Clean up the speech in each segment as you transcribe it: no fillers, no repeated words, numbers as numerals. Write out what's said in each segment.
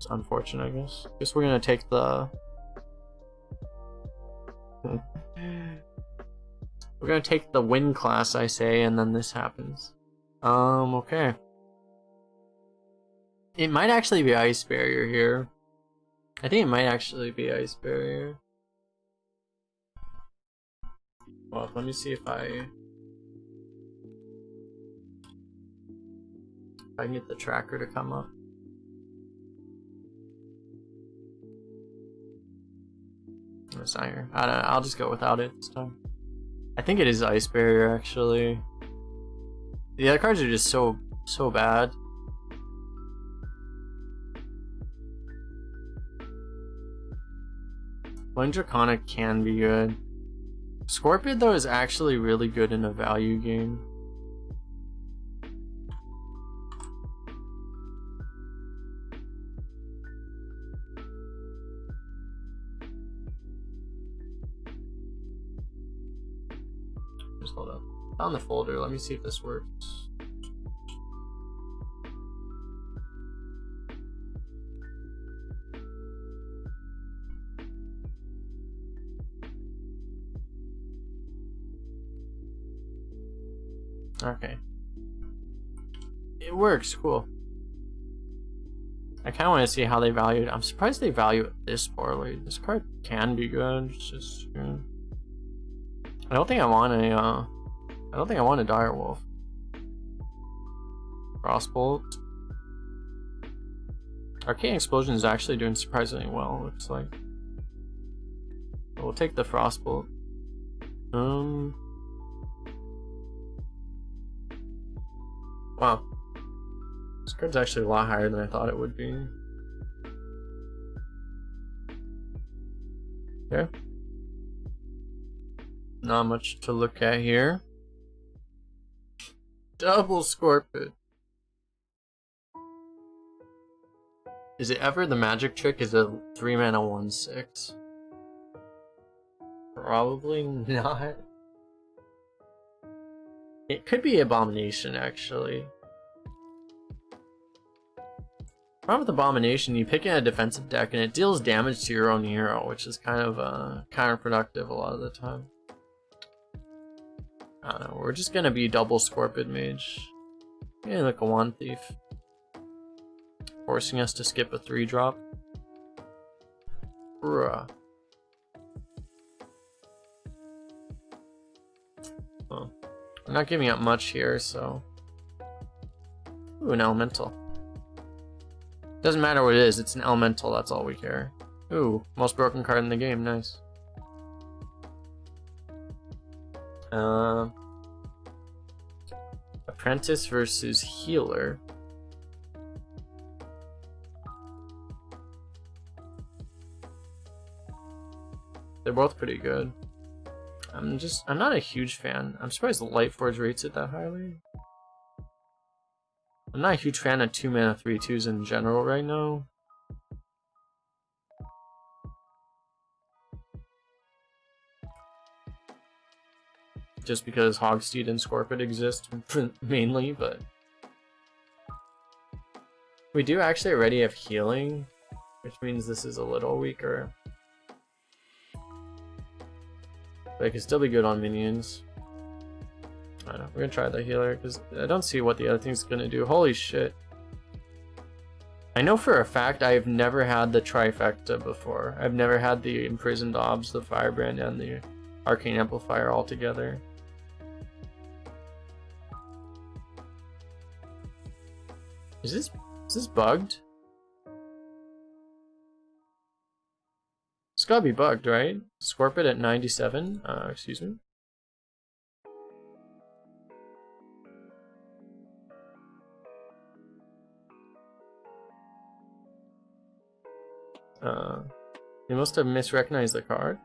It's unfortunate, I guess. Guess we're gonna take the... We're gonna take the win class, I say, and then this happens. Okay. It might actually be Ice Barrier here. I think it might actually be Ice Barrier. Well, let me see if I can get the tracker to come up. It's not here. I don't know, I'll just go without it this time. I think it is Ice Barrier, actually. The other cards are just so bad. Flame Draconic can be good. Scorpid, though, is actually really good in a value game. Just hold up. Found the folder. Let me see if this works. Okay. It works, cool. I kind of want to see how they value it. I'm surprised they value it this poorly. This card can be good. It's just, I don't think I want a Direwolf. Frostbolt. Arcane Explosion is actually doing surprisingly well, looks like. But we'll take the Frostbolt. Wow. This card's actually a lot higher than I thought it would be. Okay. Not much to look at here. Double Scorpid. Is it ever the magic trick? Is it 3 mana 1/6? Probably not. It could be Abomination, actually. Problem with Abomination, you pick in a defensive deck and it deals damage to your own hero, which is kind of counterproductive a lot of the time. I don't know, we're just gonna be double Scorpid Mage. Yeah, like a Wand Thief. Forcing us to skip a 3-drop. Bruh. Oh. I'm not giving up much here, so... Ooh, an Elemental. Doesn't matter what it is, it's an Elemental, that's all we care. Ooh, most broken card in the game, nice. Apprentice versus Healer. They're both pretty good. I'm not a huge fan. I'm surprised Lightforge rates it that highly. I'm not a huge fan of 2 mana 3/2s in general right now. Just because Hogsteed and Scorpid exist mainly, but we do actually already have healing, which means this is a little weaker. But it can still be good on minions. I don't know, we're gonna try the healer because I don't see what the other thing's gonna do. Holy shit. I know for a fact I've never had the trifecta before. I've never had the Imprisoned Obs, the Firebrand, and the Arcane Amplifier all together. Is this bugged? It's gotta be bugged, right? Scorpid at 97? Excuse me. You must have misrecognized the card.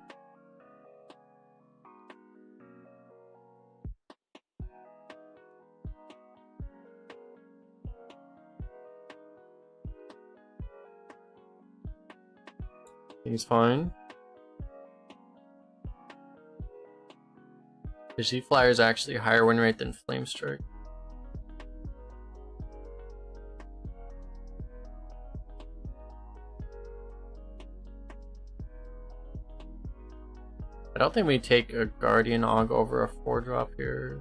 He's fine. The Sea Flyer is actually a higher win rate than Flame Strike. I don't think we take a Guardian Og over a 4-drop here.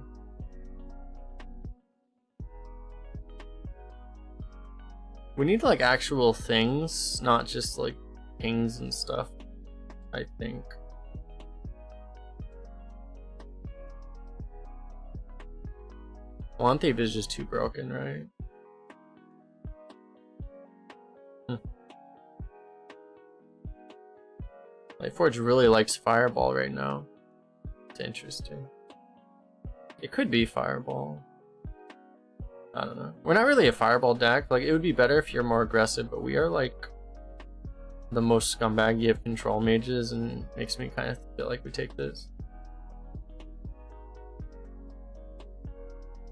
We need like actual things, not just like pings and stuff, I think. One Thief is just too broken, right? Lightforge really likes Fireball right now. It's interesting. It could be Fireball. I don't know. We're not really a Fireball deck. Like, it would be better if you're more aggressive, but we are like the most scumbaggy of control mages, and it makes me kind of feel like we take this.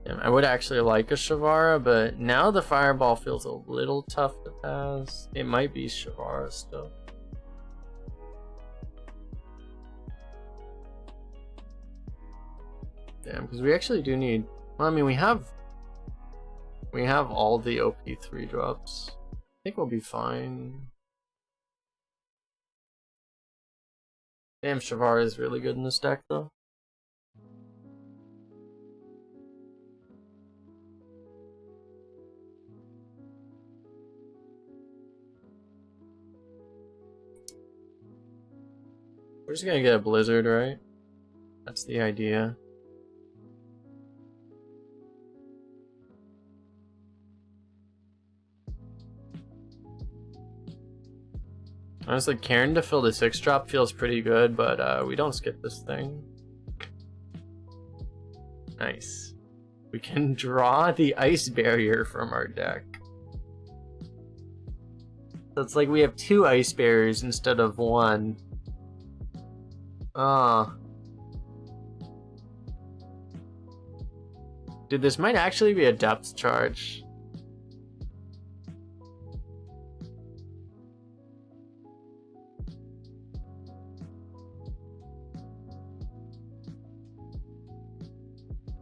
Yeah, I would actually like a Shavara, but now the Fireball feels a little tough to pass. It might be Shavara still. Damn, because we actually do need. Well, I mean, we have all the OP 3 drops. I think we'll be fine. Damn, Shavara is really good in this deck, though. We're just gonna get a Blizzard, right? That's the idea. Honestly, Cairn to fill the 6-drop feels pretty good, but we don't skip this thing. Nice. We can draw the Ice Barrier from our deck. So it's like we have 2 Ice Barriers instead of 1. Dude, this might actually be a depth charge.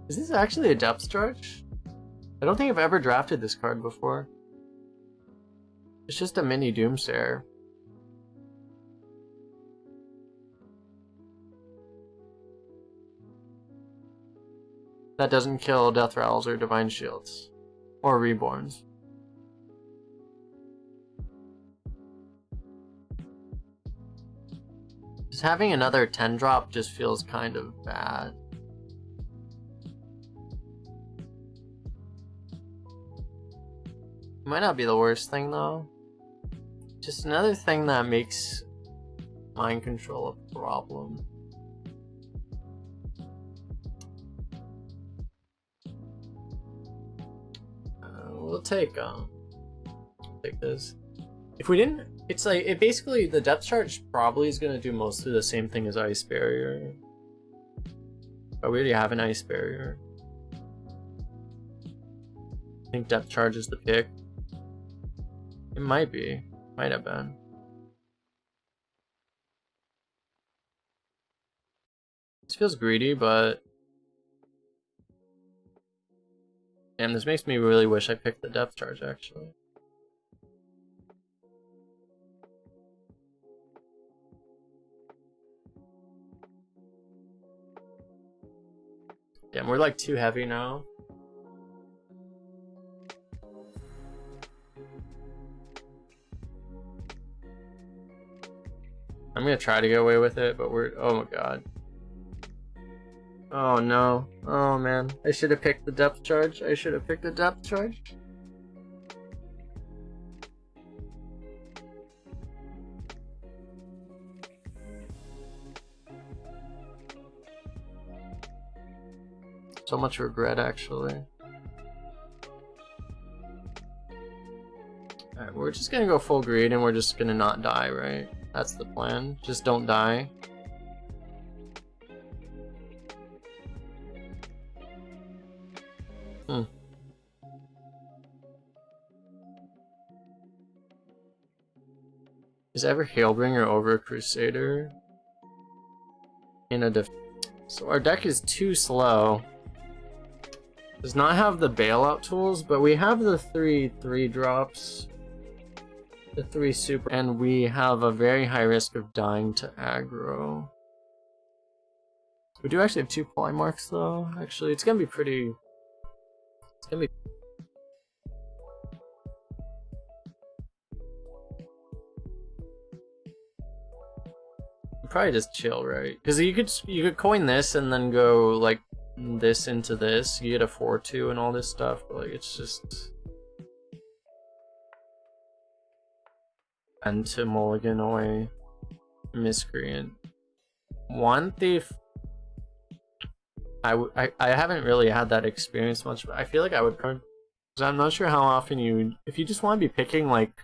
Is this actually a depth charge? I don't think I've ever drafted this card before. It's just a mini Doomsayer. That doesn't kill Death Rattles or Divine Shields. Or Reborns. Just having another 10-drop just feels kind of bad. Might not be the worst thing though. Just another thing that makes mind control a problem. We'll take this. If we didn't, it's like it basically the depth charge probably is gonna do mostly the same thing as Ice Barrier. But we already have an Ice Barrier. I think depth charge is the pick. It might be. Might have been. This feels greedy, but... Damn, this makes me really wish I picked the depth charge, actually. Damn, we're like too heavy now. I'm gonna try to get away with it, but we're... Oh my god. Oh no. Oh man. I should have picked the depth charge. I should have picked the depth charge. So much regret, actually. Alright, we're just gonna go full greed and we're just gonna not die, right? That's the plan. Just don't die. Is ever Hailbringer over Crusader? In a So our deck is too slow. Does not have the bailout tools, but we have the 3 drops. The 3 super, and we have a very high risk of dying to aggro. We do actually have 2 polymorphs though. Actually, it's gonna be pretty. It's gonna be. Probably just chill, right? Because you could coin this and then go like this into this. You get a 4/2 and all this stuff. But like it's just. And to mulligan away. Miscreant. One thief. I haven't really had that experience much, but I feel like I would. Because I'm not sure how often if you just want to be picking like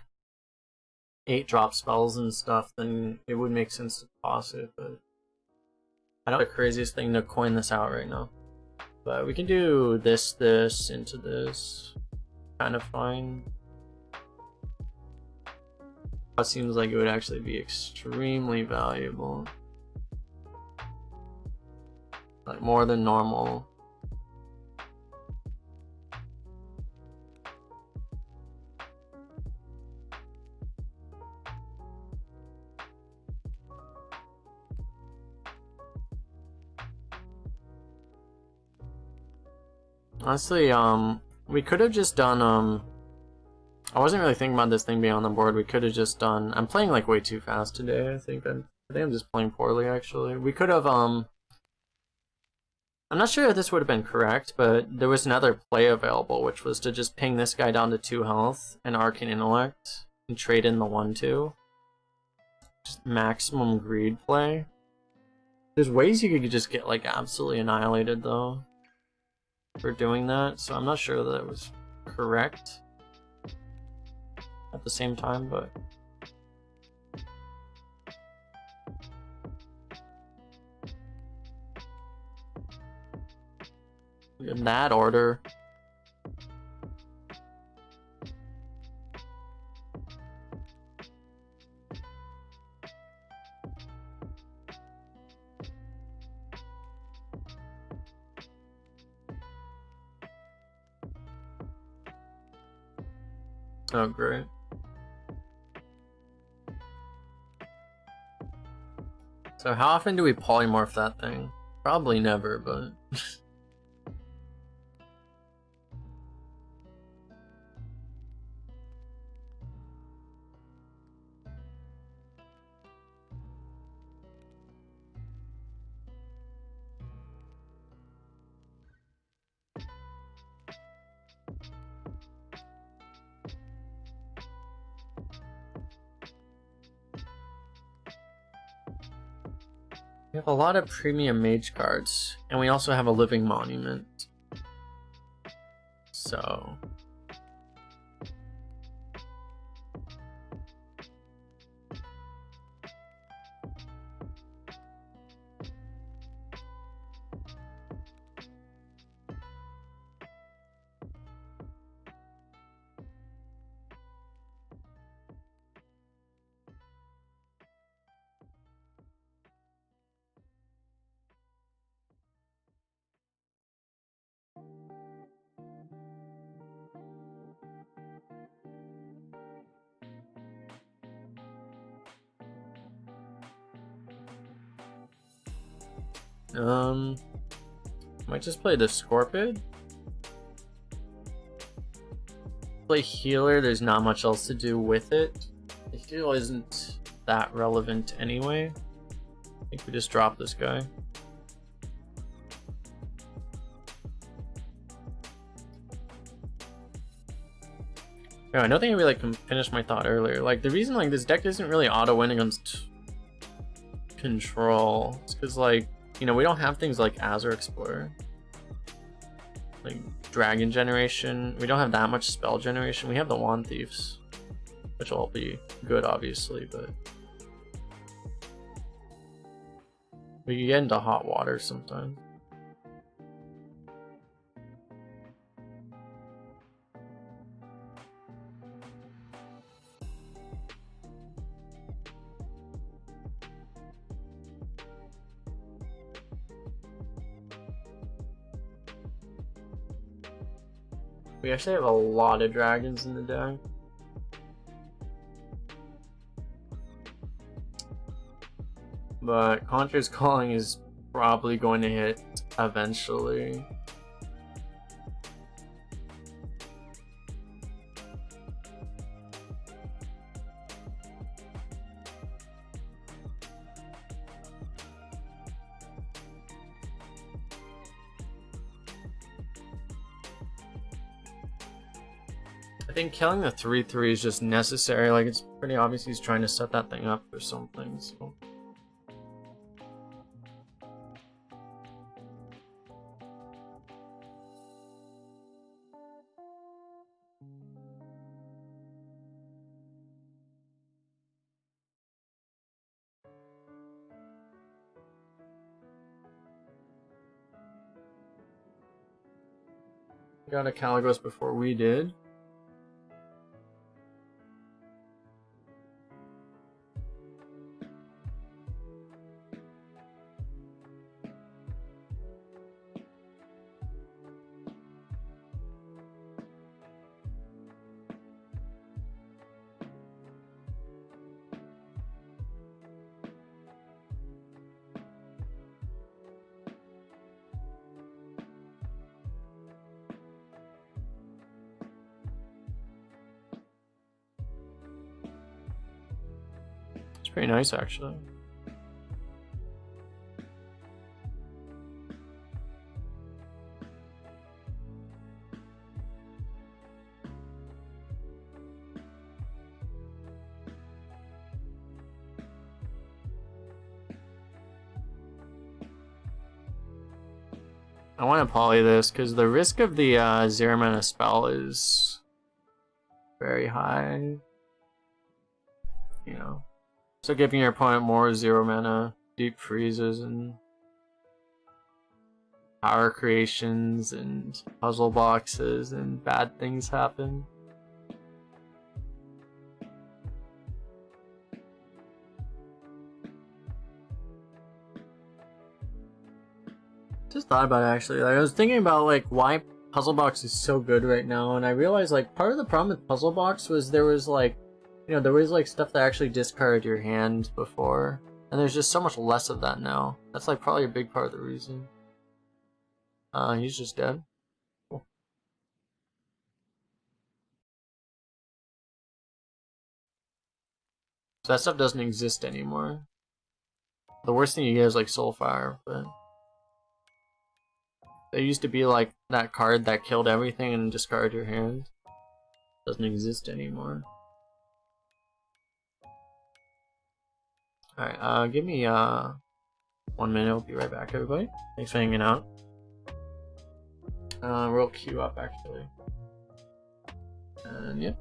8-drop spells and stuff, then it would make sense to toss it, but I don't know the craziest thing to coin this out right now. But we can do this into this. Kind of fine. It seems like it would actually be extremely valuable. Like more than normal. Honestly, we could have just done, I wasn't really thinking about this thing being on the board. We could have just done, I'm playing like way too fast today, I think I'm just playing poorly actually. We could have, I'm not sure if this would have been correct, but there was another play available, which was to just ping this guy down to 2 health and Arcane Intellect and trade in the 1/2. Just maximum greed play. There's ways you could just get like absolutely annihilated though for doing that, so I'm not sure that it was correct at the same time, but in that order. Oh, great. So how often do we polymorph that thing? Probably never, but... We have a lot of premium mage cards, and we also have a living monument. So... might just play the Scorpid. Play healer, there's not much else to do with it. The heal isn't that relevant anyway. I think we just drop this guy. No, I don't think I really finished my thought earlier. Like the reason like this deck doesn't really auto win against control is because like, you know, we don't have things like Azure Explorer, like Dragon Generation. We don't have that much spell generation. We have the Wand Thieves, which will be good, obviously, but we can get into hot water sometimes. We actually have a lot of dragons in the deck. But Conjurer's Calling is probably going to hit eventually. I think killing the 3/3 is just necessary. Like, it's pretty obvious he's trying to set that thing up for something. So. Got a Kalecgos before we did. Pretty nice, actually. I want to poly this because the risk of the 0 mana spell is very high. You know. So giving your opponent more 0 mana deep freezes and power creations and puzzle boxes and bad things happen. Just thought about it actually. Like, I was thinking about like why Puzzle Box is so good right now, and I realized like part of the problem with Puzzle Box was there was like, you know, there was like stuff that actually discarded your hand before, and there's just so much less of that now. That's like probably a big part of the reason. He's just dead. Cool. So that stuff doesn't exist anymore. The worst thing you get is like Soulfire, but there used to be like that card that killed everything and discarded your hand. Doesn't exist anymore. Alright, give me 1 minute, I'll be right back, everybody. Thanks for hanging out. We'll queue up actually. And yeah.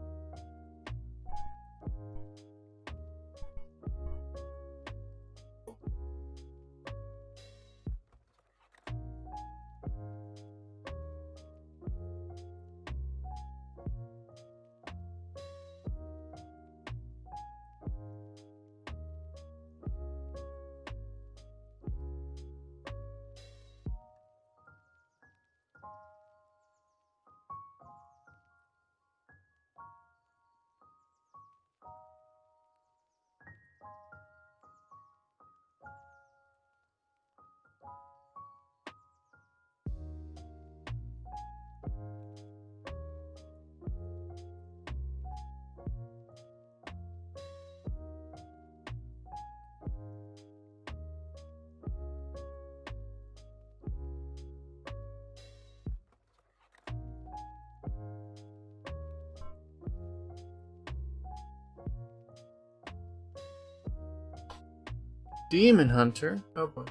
Demon Hunter. Oh boy.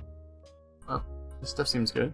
Oh, this stuff seems good.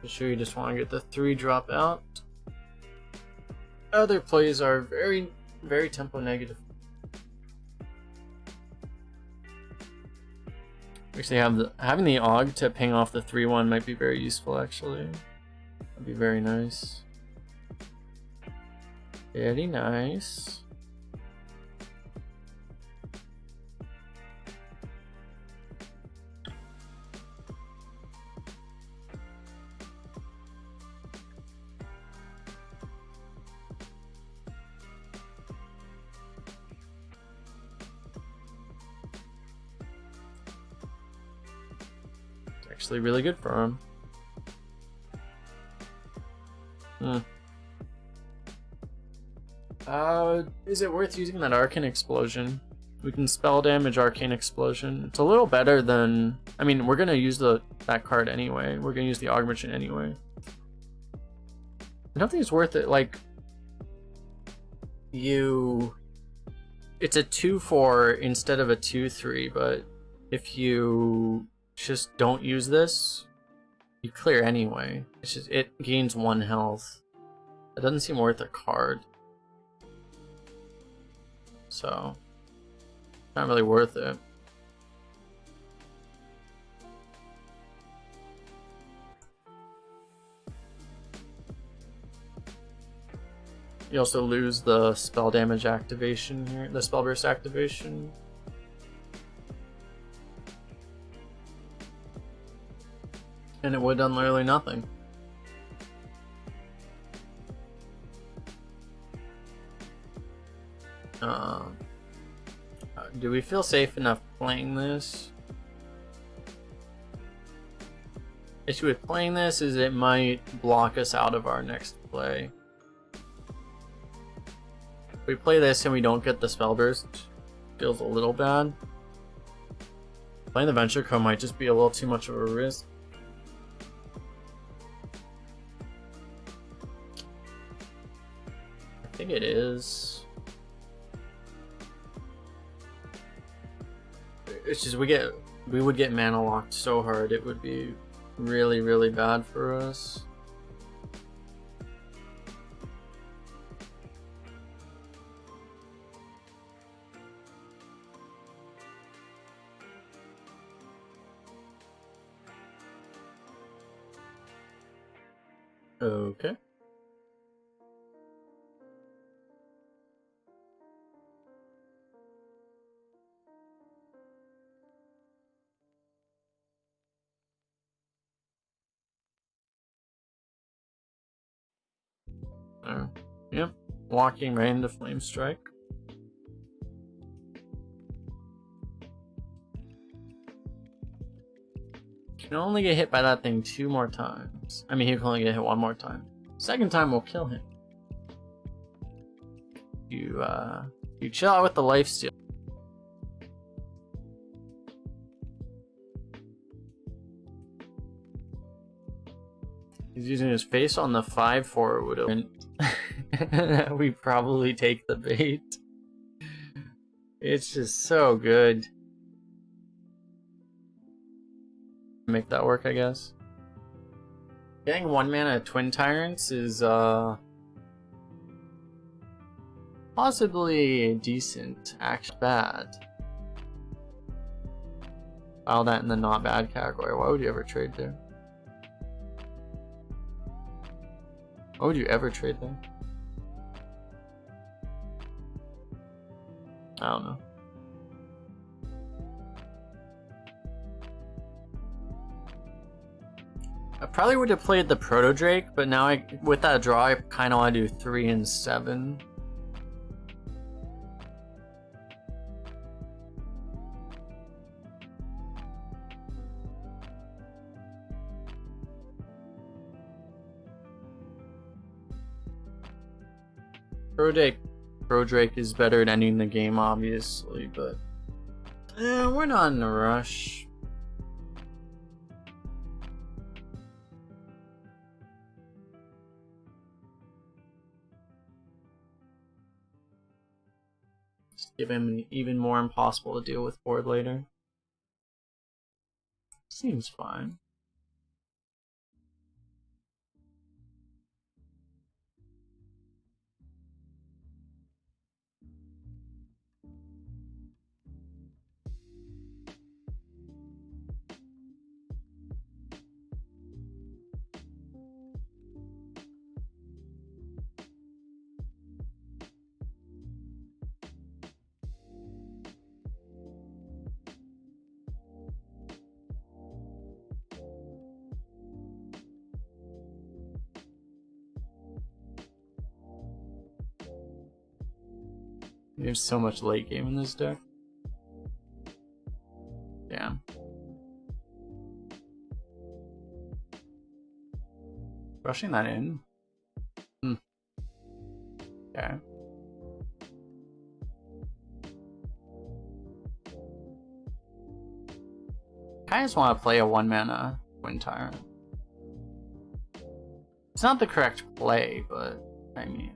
For sure, you just want to get the 3 drop out. Other plays are very, very tempo negative. Actually, having the AUG to ping off the 3/1 might be very useful. Actually, that'd be very nice. Very nice. Actually really good for him. Is it worth using that Arcane Explosion? We can spell damage Arcane Explosion. It's a little better than... I mean, we're gonna use that card anyway. We're gonna use the Augmentation anyway. I don't think it's worth it. Like, it's a 2/4 instead of a 2/3, but if you just don't use this, you clear anyway. It's just, it gains 1 health. It doesn't seem worth a card. So, not really worth it. You also lose the spell damage activation here, the spell burst activation. And it would have done literally nothing. Do we feel safe enough playing this? Issue with playing this is it might block us out of our next play. If we play this and we don't get the spell burst, feels a little bad. Playing the Venture Code might just be a little too much of a risk. I think it is. It's just we would get mana locked so hard, it would be really, really bad for us. Okay. Yep, walking right into Flame Strike. You can only get hit by that thing 2 more times. I mean, he can only get hit 1 more time. Second time will kill him. You chill out with the lifesteal. He's using his face on the 5/4 would have. We probably take the bait. It's just so good. Make that work, I guess. Getting 1 mana Twin Tyrants is possibly decent, actually bad. File that in the not bad category. Why would you ever trade there? Why would you ever trade there? I don't know. I probably would have played the Proto Drake, but now with that draw, I kind of want to do 3 and 7. Pro Drake is better at ending the game, obviously, but we're not in a rush. Just give him even more impossible to deal with board later. Seems fine. There's so much late game in this deck. Damn. Rushing that in? Okay. I just want to play a 1-mana Wind Tyrant. It's not the correct play, but I mean...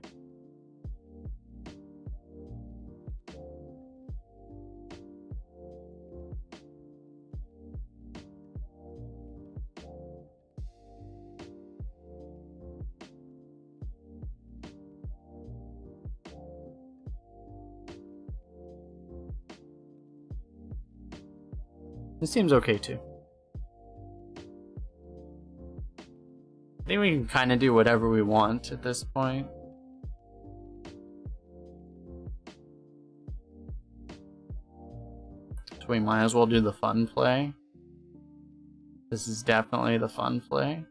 This seems okay too. I think we can kind of do whatever we want at this point. So we might as well do the fun play. This is definitely the fun play.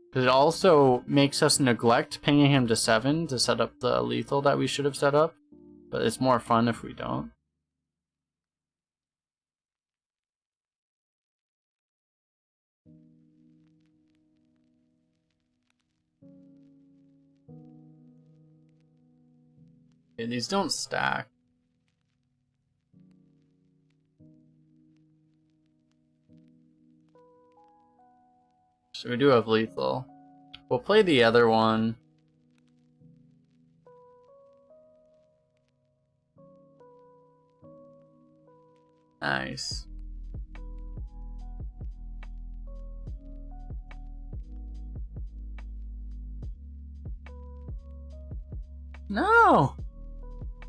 Because it also makes us neglect pinging him to 7 to set up the lethal that we should have set up. But it's more fun if we don't. Okay, these don't stack. So we do have lethal. We'll play the other one. Nice. No!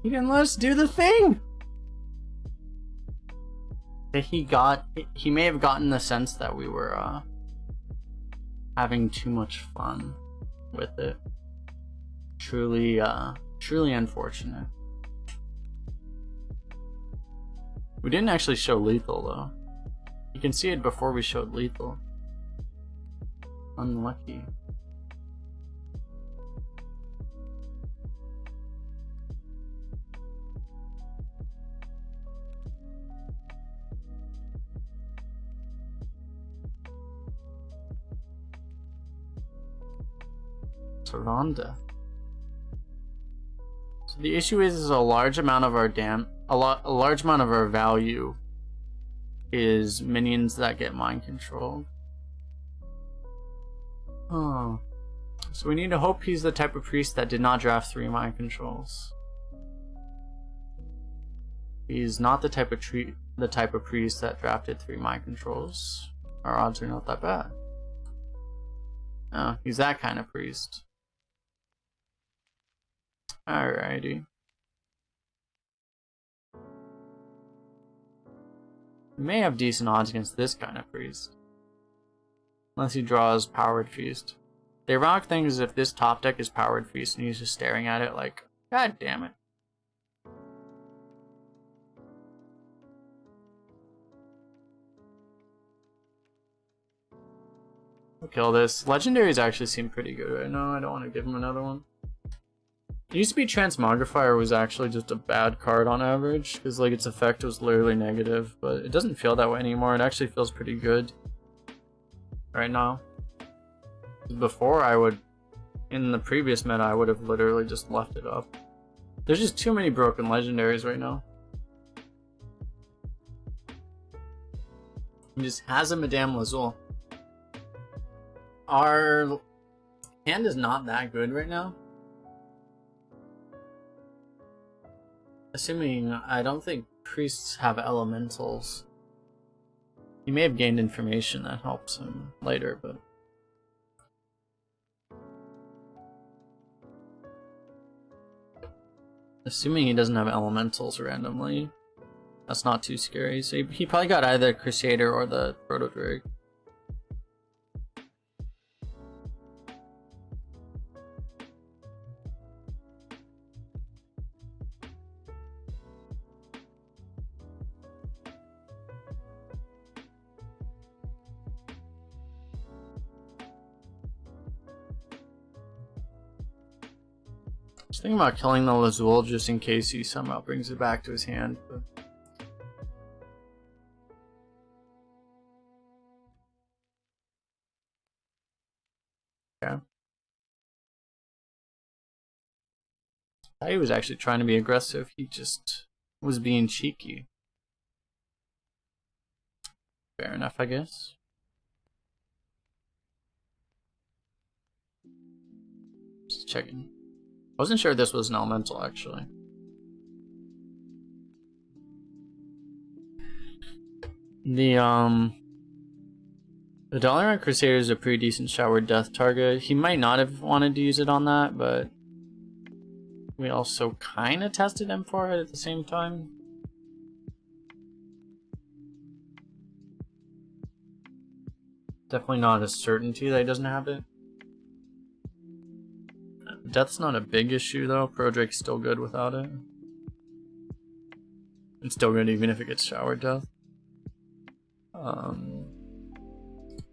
He didn't let us do the thing! He may have gotten the sense that we were, having too much fun with it. Truly unfortunate. We didn't actually show lethal, though. You can see it before we showed lethal. Unlucky. Rhonda. So the issue is a large amount of our a large amount of our value is minions that get mind controlled. Oh, so we need to hope he's the type of priest that did not draft 3 mind controls. He's not the type of priest that drafted 3 mind controls. Our odds are not that bad. Oh, he's that kind of priest. Alrighty. We may have decent odds against this kind of priest. Unless he draws Powered Feast. The ironic thing is if this top deck is Powered Feast and he's just staring at it like, God damn it. We'll kill this. Legendaries actually seem pretty good right now. I don't want to give him another one. It used to be Transmogrifier was actually just a bad card on average, because like its effect was literally negative, but it doesn't feel that way anymore. It actually feels pretty good right now. Before in the previous meta, I would have literally just left it up. There's just too many broken legendaries right now. He just has a Madame Lazul. Our hand is not that good right now. Assuming I don't think priests have elementals. He may have gained information that helps him later, but assuming he doesn't have elementals randomly, that's not too scary. So he probably got either Crusader or the Proto Drake. Just thinking about killing the Lazul just in case he somehow brings it back to his hand. But... yeah. I thought he was actually trying to be aggressive. He just was being cheeky. Fair enough, I guess. Just checking. I wasn't sure this was an elemental, actually. The Dalaran Crusader is a pretty decent shower death target. He might not have wanted to use it on that, but we also kind of tested him for it at the same time. Definitely not a certainty that he doesn't have it. Death's not a big issue though. Pro Drake's still good without it. It's still good even if it gets shower death.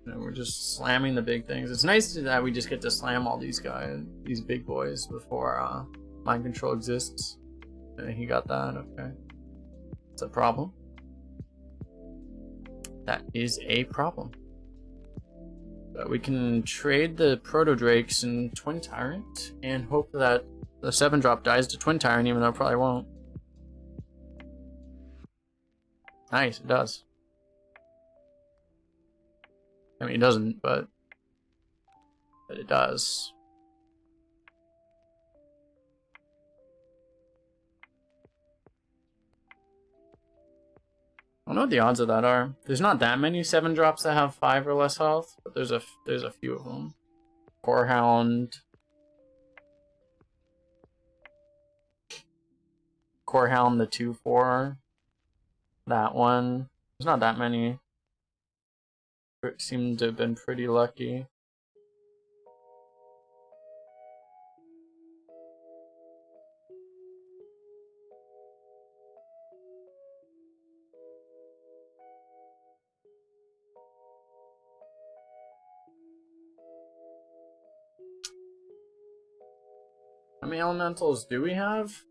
We're just slamming the big things. It's nice that we just get to slam all these guys, these big boys, before mind control exists. He got that, okay. It's a problem. That is a problem. But we can trade the Proto Drakes and Twin Tyrant and hope that the 7-drop dies to Twin Tyrant, even though it probably won't. Nice, it does. I mean, it doesn't, but it does. I don't know what the odds of that are. There's not that many 7-drops that have 5 or less health, but there's a few of them. Corehound, the 2/4, that one. There's not that many. It seemed to have been pretty lucky. How many elementals do we have?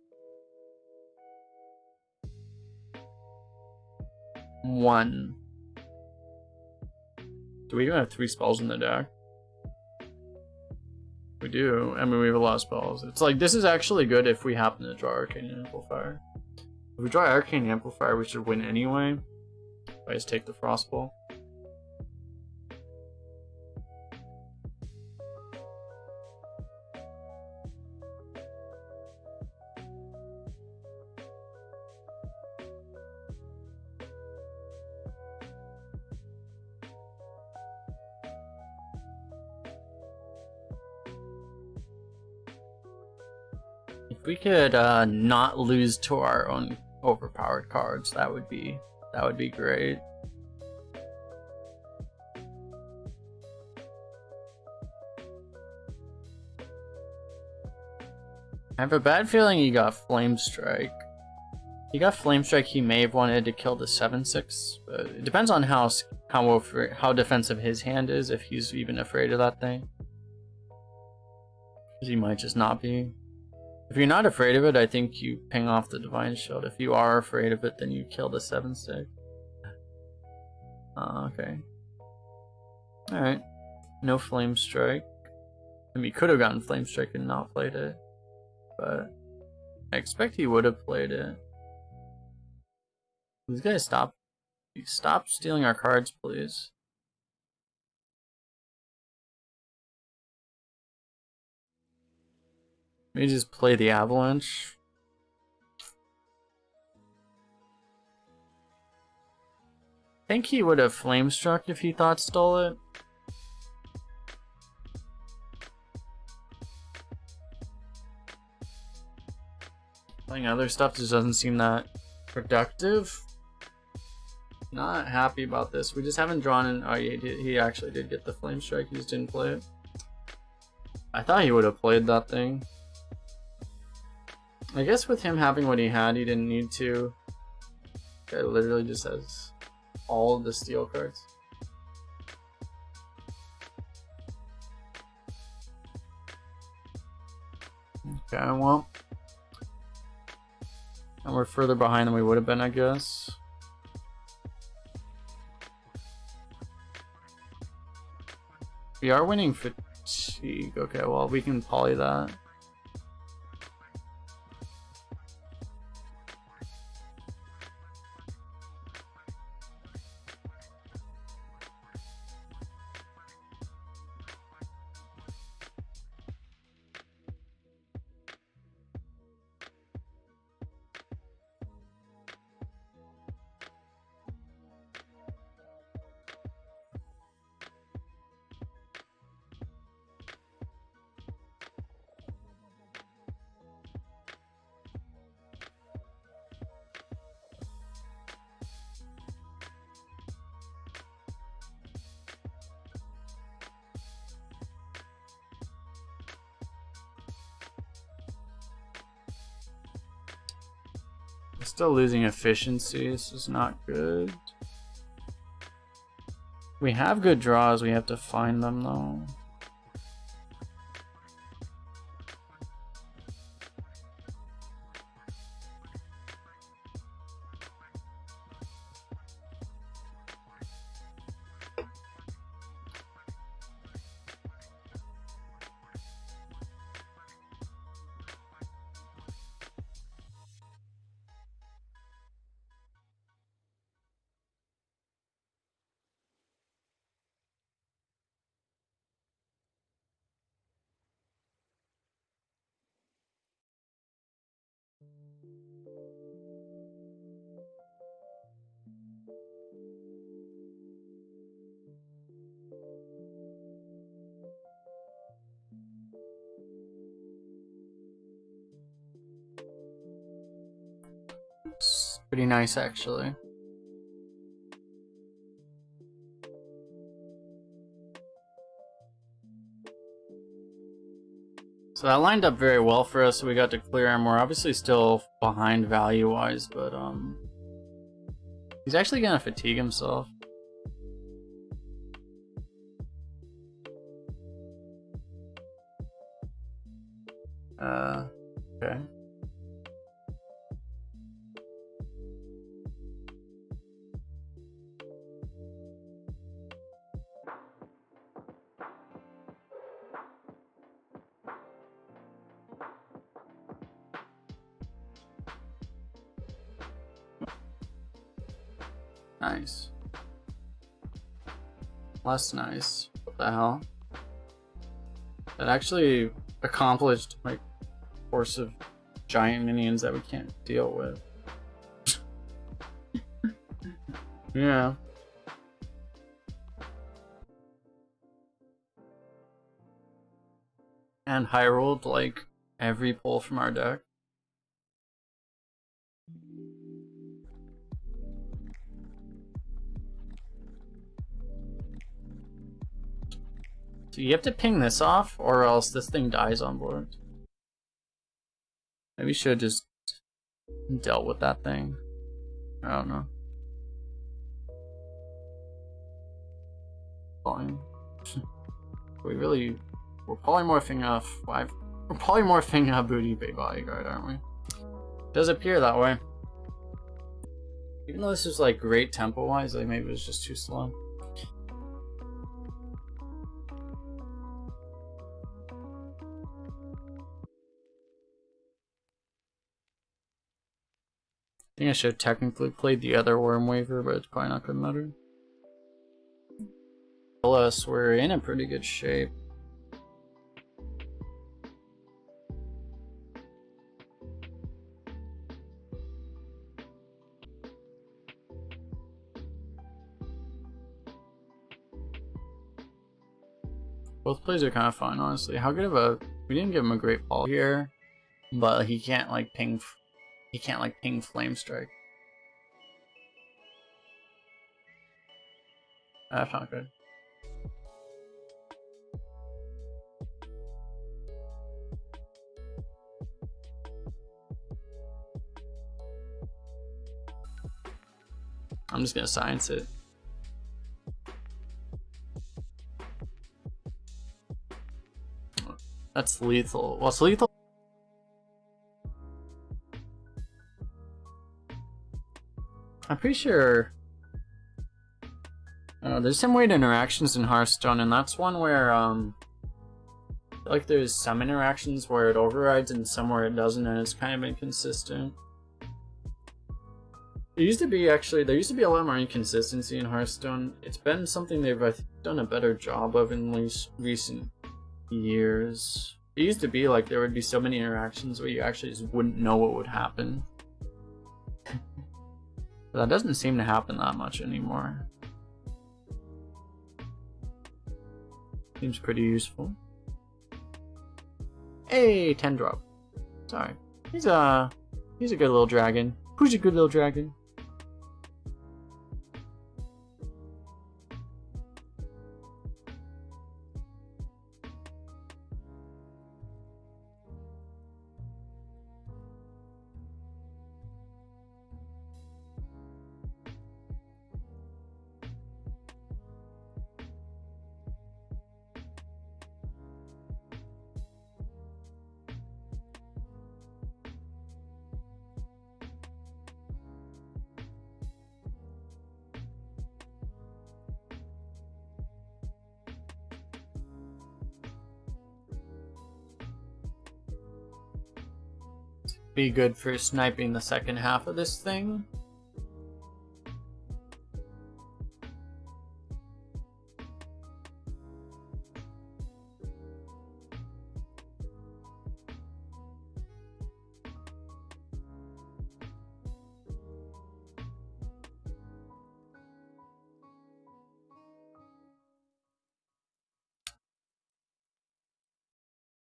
1. Do we even have 3 spells in the deck? We do. I mean, we have a lot of spells. It's like, this is actually good if we happen to draw Arcane Amplifier. If we draw Arcane Amplifier, we should win anyway. I just take the Frostbolt. If we could not lose to our own overpowered cards, that would be great. I have a bad feeling he got Flame Strike. He got Flame Strike, he may have wanted to kill the 7/6, but it depends on how defensive his hand is, if he's even afraid of that thing. He might just not be. If you're not afraid of it, I think you ping off the Divine Shield. If you are afraid of it, then you kill the 7/6. Okay. Alright. No Flame Strike. I mean, he could have gotten Flame Strike and not played it. But I expect he would have played it. These guys stop stealing our cards, please. Maybe just play the Avalanche. I think he would have Flame Struck if he thought stole it. Playing other stuff just doesn't seem that productive. Not happy about this. We just haven't drawn in. Oh, he actually did get the Flame Strike. He just didn't play it. I thought he would have played that thing. I guess with him having what he had, he didn't need to. Guy literally just has all of the steel cards. Okay, well. And we're further behind than we would have been, I guess. We are winning fatigue. Okay, well, we can poly that. Still losing efficiency. This is not good. We have good draws. We have to find them though. It's pretty nice actually. So that lined up very well for us, so we got to clear him. We're obviously still behind value-wise, but he's actually gonna fatigue himself. Okay. Nice. Less nice. What the hell? That actually accomplished like a force of giant minions that we can't deal with. Yeah. And high rolled like every pull from our deck. So you have to ping this off or else this thing dies on board. Maybe we should have just dealt with that thing. I don't know. Fine. We're polymorphing we're polymorphing a booty bay bodyguard, aren't we? Does appear that way. Even though this is like great tempo wise, like maybe it was just too slow. I think I should have technically played the other Worm Waver, but it's probably not gonna matter. Plus, we're in a pretty good shape. Both plays are kind of fun, honestly. How good of a... We didn't give him a great ball here, but he can't like ping... He can't like ping Flame Strike. That's not good. I'm just gonna science it. That's lethal. Well, it's lethal. pretty sure there's some weird interactions in Hearthstone, and that's one where like there's some interactions where it overrides and some where it doesn't, and it's kind of inconsistent. There used to be a lot more inconsistency in Hearthstone. It's been something they've done a better job of in recent years. It used to be like there would be so many interactions where you actually just wouldn't know what would happen. But that doesn't seem to happen that much anymore. Seems pretty useful. Hey, 10 drop. Sorry. He's a good little dragon. Who's a good little dragon? Be good for sniping the second half of this thing.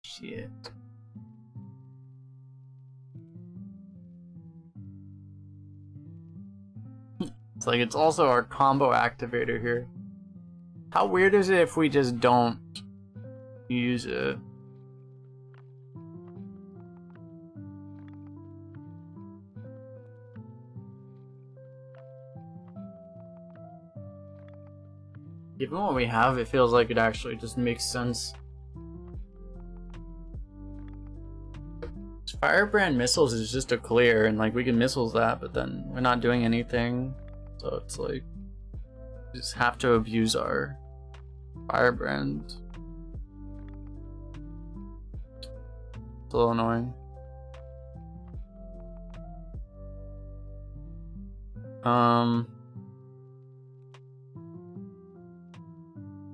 Shit. It's like it's also our combo activator here. How weird is it if we just don't use it? Given what we have, it feels like it actually just makes sense. Firebrand missiles is just a clear, and like we can missiles that, but then we're not doing anything. So it's like we just have to abuse our Firebrand. It's a little annoying.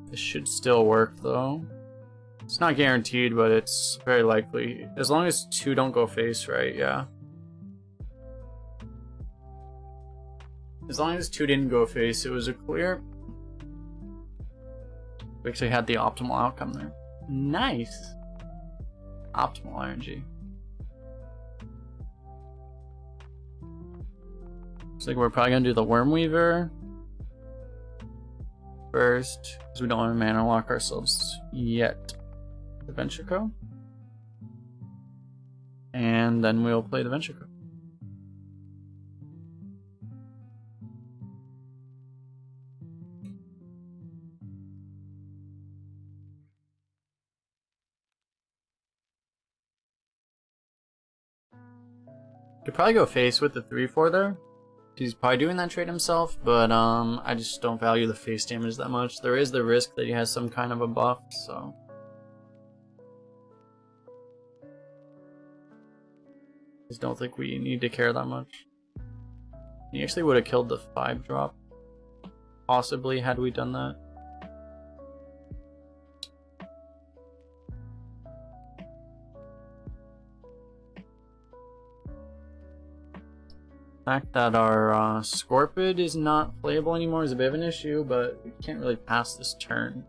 This should still work though. It's not guaranteed, but it's very likely. As long as two don't go face, right? Yeah. As long as two didn't go face, it was a clear. We actually had the optimal outcome there. Nice. Optimal RNG. Looks like we're probably gonna do the Wormweaver first, because we don't want to mana lock ourselves yet. The Ventrico. And then we'll play the Ventrico. Could probably go face with the 3-4 there. He's probably doing that trade himself, but I just don't value the face damage that much. There is the risk that he has some kind of a buff, so. Just don't think we need to care that much. He actually would have killed the 5-drop, possibly, had we done that. The fact that our Scorpid is not playable anymore is a bit of an issue, but we can't really pass this turn.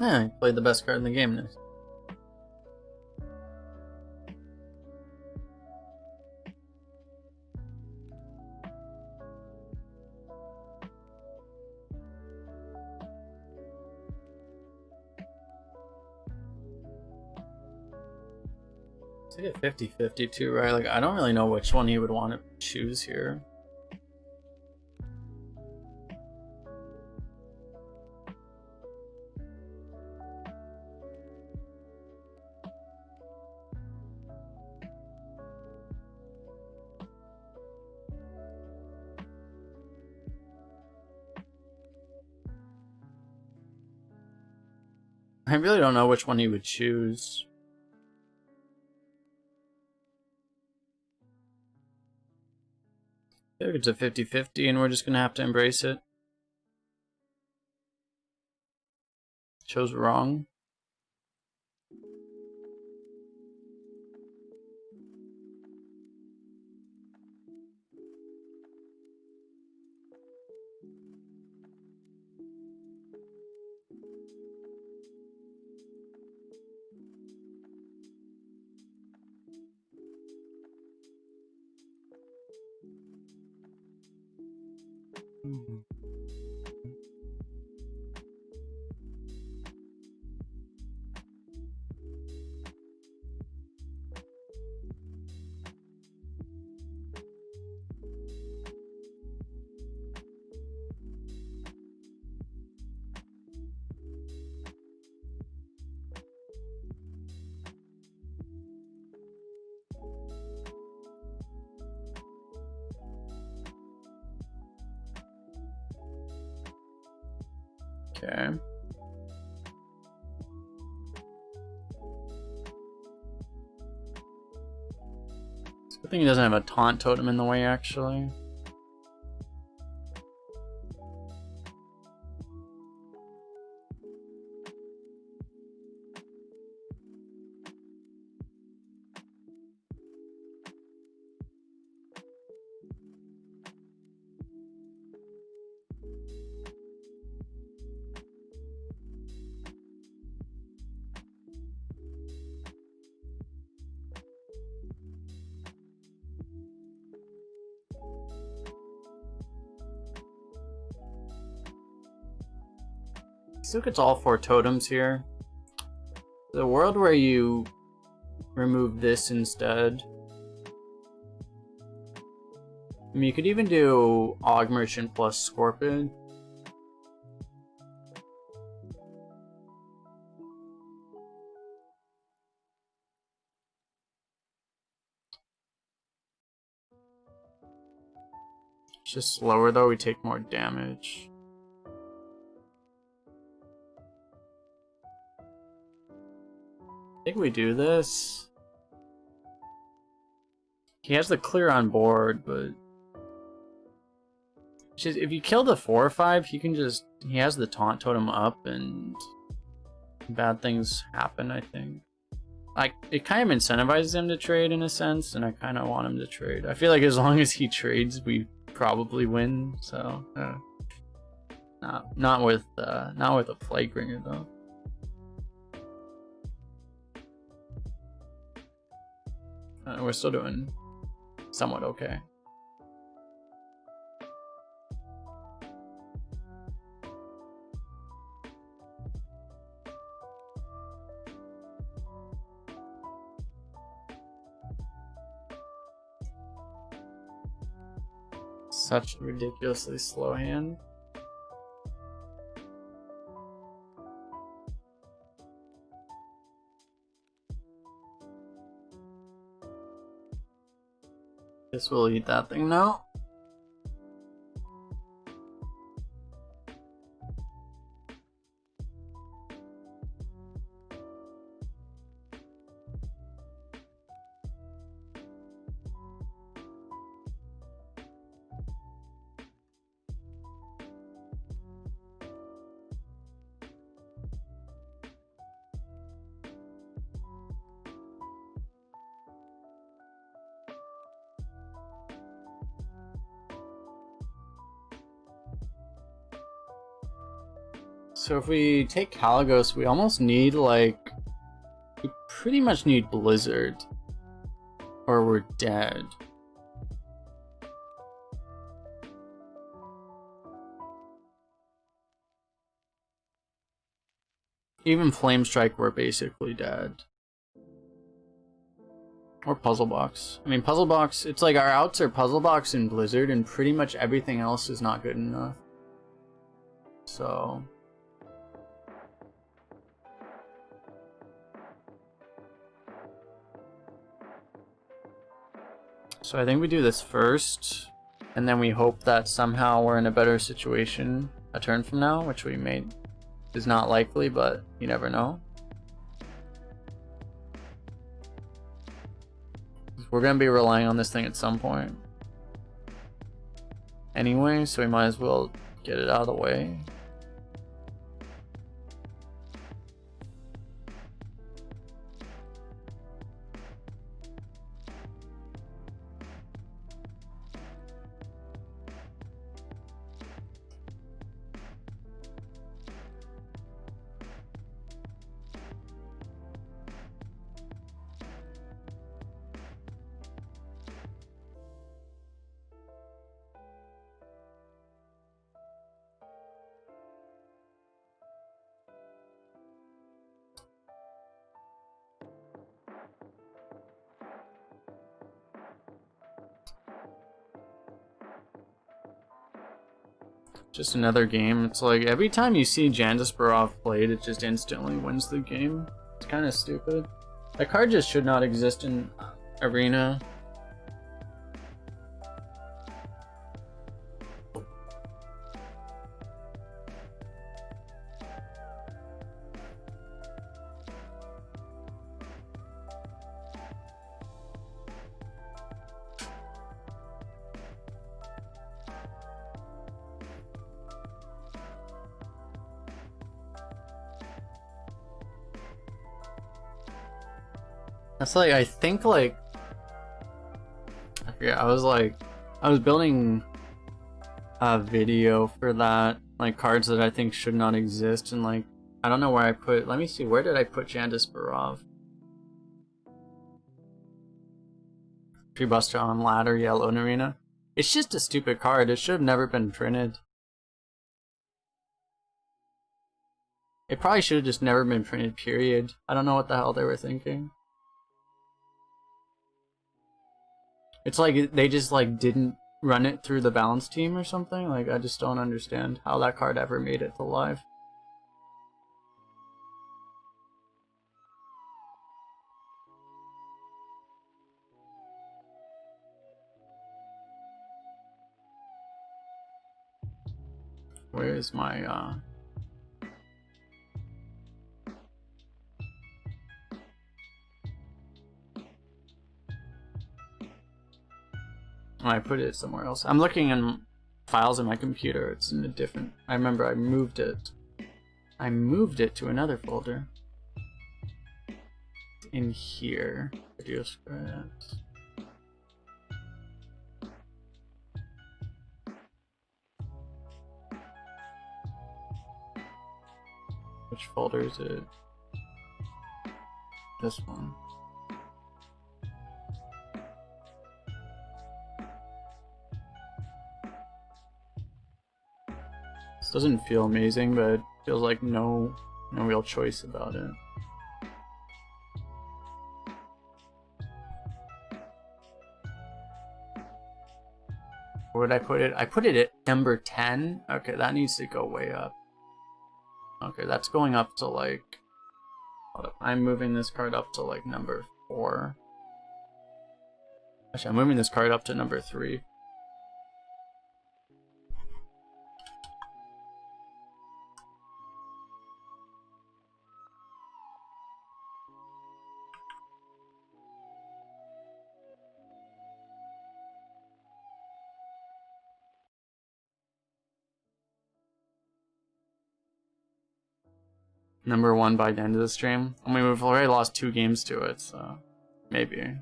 Yeah, he played the best card in the game. Nice. like a 50-50 too, right? Like, I don't really know which one he would want to choose here. I really don't know which one he would choose. I think it's a 50-50 and we're just gonna have to embrace it. Chose wrong. Okay. It's a good thing he doesn't have a taunt totem in the way, actually. Still gets all 4 totems here. The world where you remove this instead. I mean, you could even do Og Merchant plus Scorpid. It's just slower though, we take more damage. I think we do this. He has the clear on board, but just, if you kill the 4 or 5, he can just, he has the taunt totem up and bad things happen, I think. Like, it kind of incentivizes him to trade in a sense, and I kind of want him to trade. I feel like as long as he trades, we probably win, so not with a Plague Bringer though. We're still doing somewhat okay. Such a ridiculously slow hand. Guess we'll eat that thing now. So if we take Kalecgos, we almost need, like, we pretty much need Blizzard, or we're dead. Even Flame Strike, we're basically dead. Or Puzzle Box. I mean, Puzzle Box, it's like our outs are Puzzle Box and Blizzard, and pretty much everything else is not good enough. So... So I think we do this first, and then we hope that somehow we're in a better situation a turn from now, which we may is not likely, but you never know. We're gonna be relying on this thing at some point anyway, so we might as well get it out of the way. Just another game. It's like every time you see Jandisbarov played, it just instantly wins the game. It's kind of stupid. That card just should not exist in Arena. That's like, I think like, I forget, I was building a video for that, like cards that I think should not exist, and like, I don't know where I put, let me see, where did I put Jandisbarov? Treebuster on ladder, yellow in arena. It's just a stupid card, it should have never been printed. It probably should have just never been printed, period. I don't know what the hell they were thinking. It's like they just like didn't run it through the balance team or something. Like I just don't understand how that card ever made it to live. Where is my I put it somewhere else. I'm looking in files in my computer. It's in a different... I remember I moved it. I moved it to another folder. In here. Video script. Which folder is it? This one. This doesn't feel amazing, but it feels like no real choice about it. Where would I put it? I put it at number 10. Okay, that needs to go way up. Okay, that's going up to like... I'm moving this card up to like number 4. Actually, I'm moving this card up to number 3. Number 1 by the end of the stream. I mean, we've already lost 2 games to it, so maybe.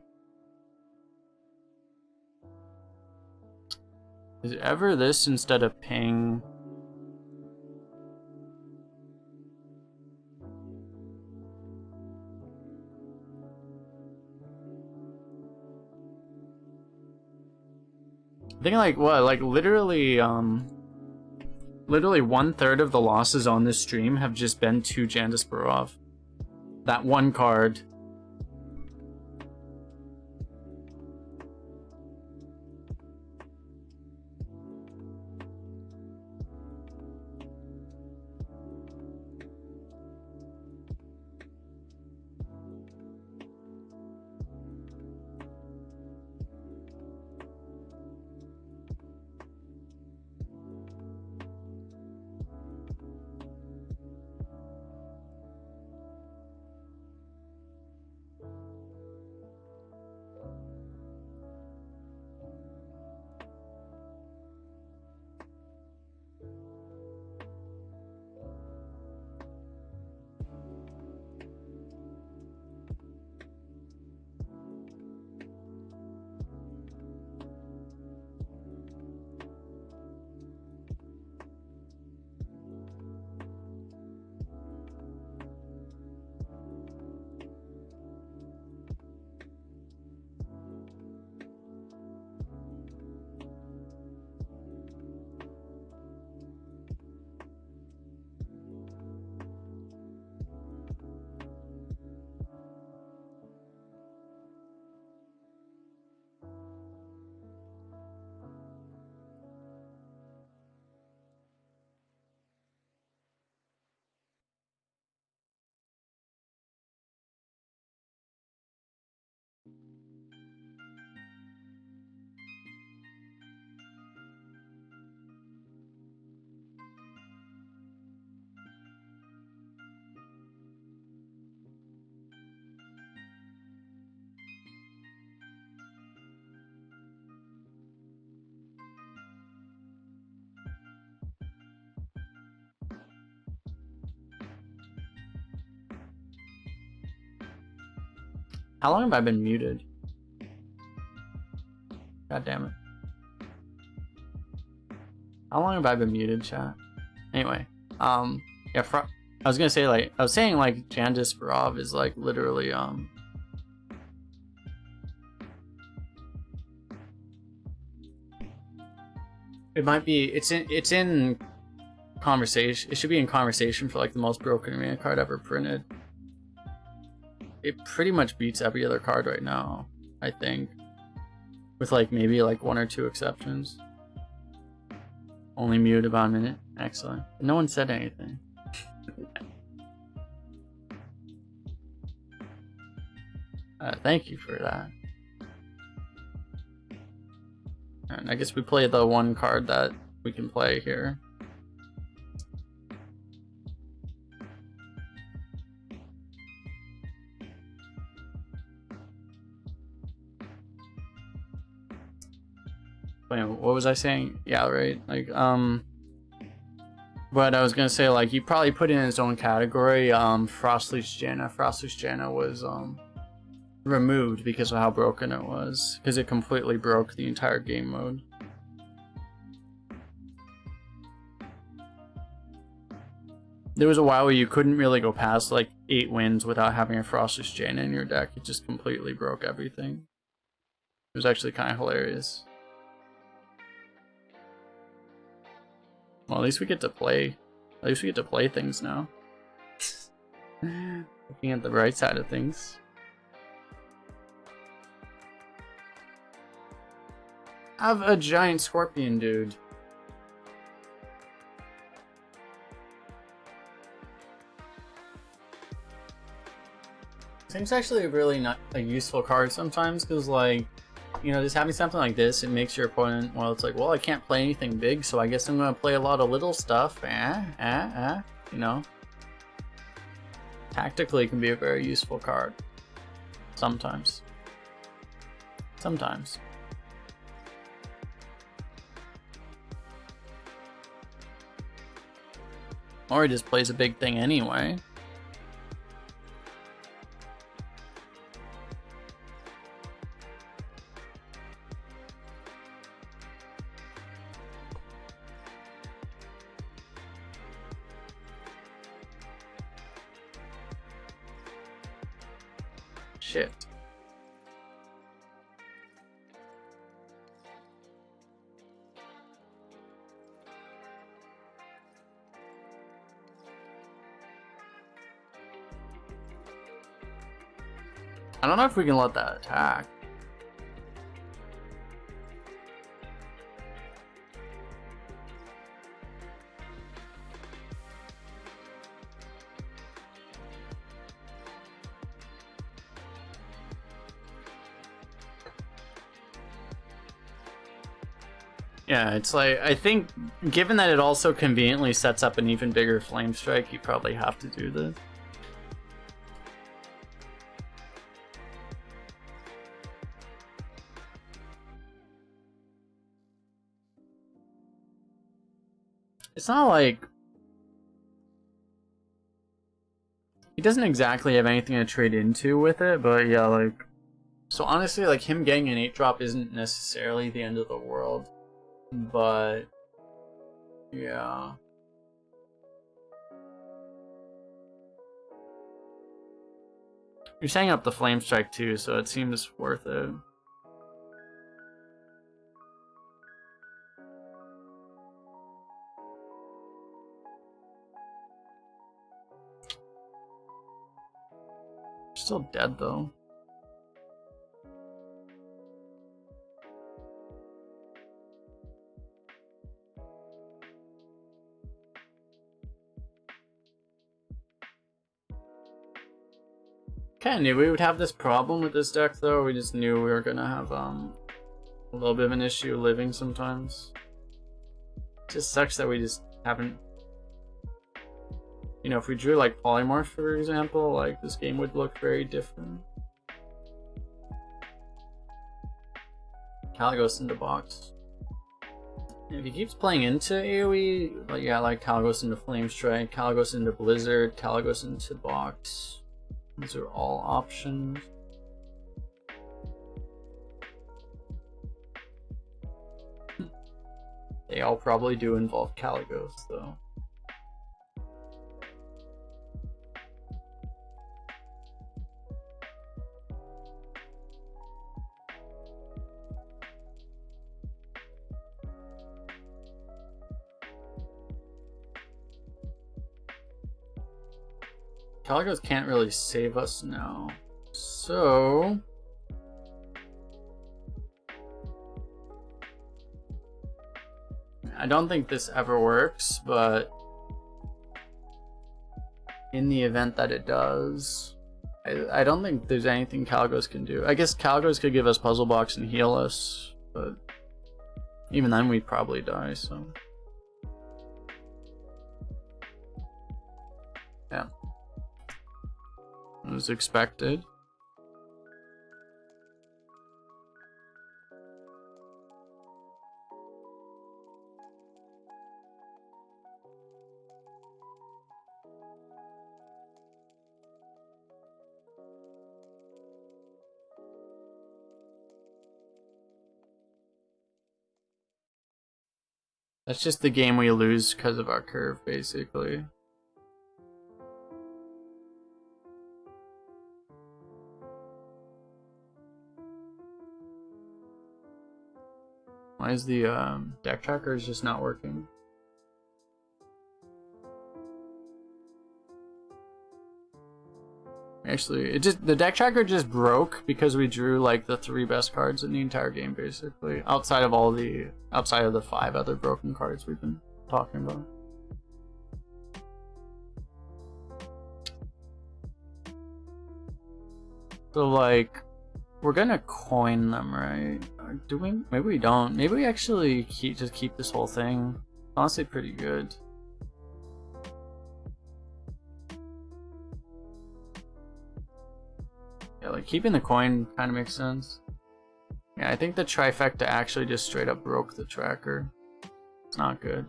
Is it ever this instead of ping? I think like what, like literally 1/3 of the losses on this stream have just been to Jandisbarov. That one card. How long have I been muted? God damn it. How long have I been muted, chat? Anyway, yeah, I was gonna say, like, I was saying, like, Jan Disparov is, like, literally, it might be, it's in conversation, it should be in conversation for, like, the most broken arena card ever printed. It pretty much beats every other card right now, I think. With, like, maybe, like, 1 or 2 exceptions. Only muted about a minute. Excellent. No one said anything. Thank you for that. And I guess we play the one card that we can play here. Wait, what was I saying? Yeah, right. Like, but I was gonna say, like, he probably put in his own category, Frostleaf Janna. Frostleaf Janna was, removed because of how broken it was. Because it completely broke the entire game mode. There was a while where you couldn't really go past, like, 8 wins without having a Frostleaf Janna in your deck. It just completely broke everything. It was actually kind of hilarious. Well, at least we get to play. At least we get to play things now. Looking at the right side of things. I have a giant scorpion, dude. Seems actually really not a useful card sometimes, because, like, you know, just having something like this, it makes your opponent, well, it's like, well, I can't play anything big, so I guess I'm going to play a lot of little stuff. You know. Tactically, it can be a very useful card. Sometimes. Sometimes. Or he just plays a big thing anyway. Shit. I don't know if we can let that attack. Yeah, it's like, I think, given that it also conveniently sets up an even bigger flame strike, you probably have to do this. It's not like he doesn't exactly have anything to trade into with it, but yeah, like, so honestly, like, him getting an 8-drop isn't necessarily the end of the world. But yeah, you're setting up the flame strike too, so it seems worth it. Still dead though. Kinda knew we would have this problem with this deck though. We just knew we were gonna have a little bit of an issue living sometimes. It just sucks that we just haven't, you know, if we drew like Polymorph, for example, like this game would look very different. Kalecgos into box. If he keeps playing into AoE, like, yeah, like Kalecgos into Flame Strike, Kalecgos into Blizzard, Kalecgos into box. These are all options. They all probably do involve Kalecgos, though. Kalecgos can't really save us now, so I don't think this ever works, but in the event that it does, I don't think there's anything Kalecgos can do. I guess Kalecgos could give us Puzzle Box and heal us, but even then we'd probably die, so yeah. It was expected. That's just the game we lose because of our curve, basically. Why is the deck tracker is just not working? Actually, the deck tracker just broke because we drew like the 3 best cards in the entire game, basically. Outside of the 5 other broken cards we've been talking about. So like, we're gonna coin them, right? Do we? Maybe we don't. Maybe we actually just keep this whole thing. Honestly, pretty good. Yeah, like keeping the coin kind of makes sense. Yeah, I think the trifecta actually just straight up broke the tracker. It's not good.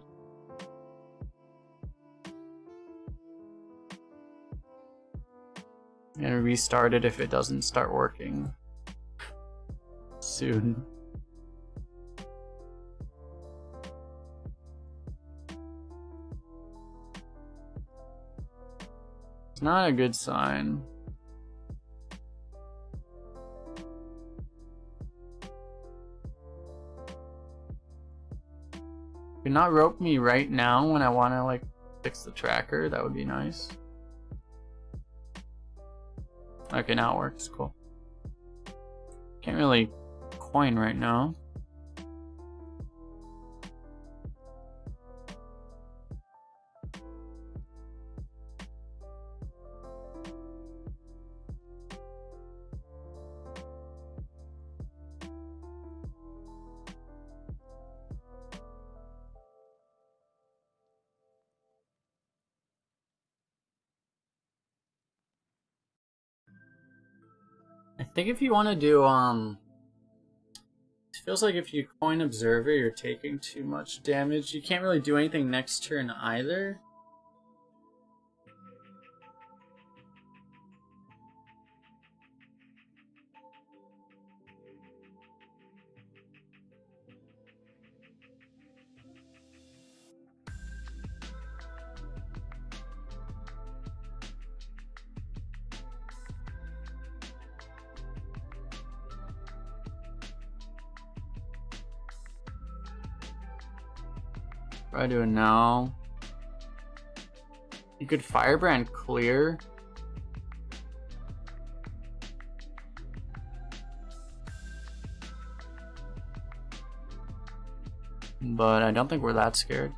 I'm gonna restart it if it doesn't start working soon. It's not a good sign. Could not rope me right now when I want to like fix the tracker. That would be nice. Okay, now it works. Cool. Can't really coin right now. I think if you want to do it feels like if you coin Observer, you're taking too much damage. You can't really do anything next turn either. What do I do now? You could Firebrand clear. But I don't think we're that scared.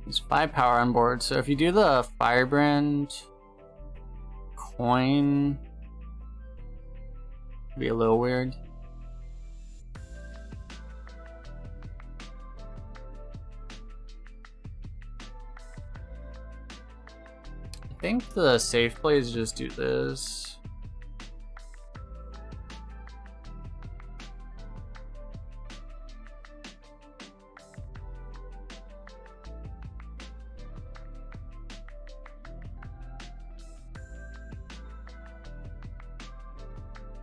There's 5 power on board, so if you do the Firebrand coin, it'd be a little weird. think the safe play is just do this.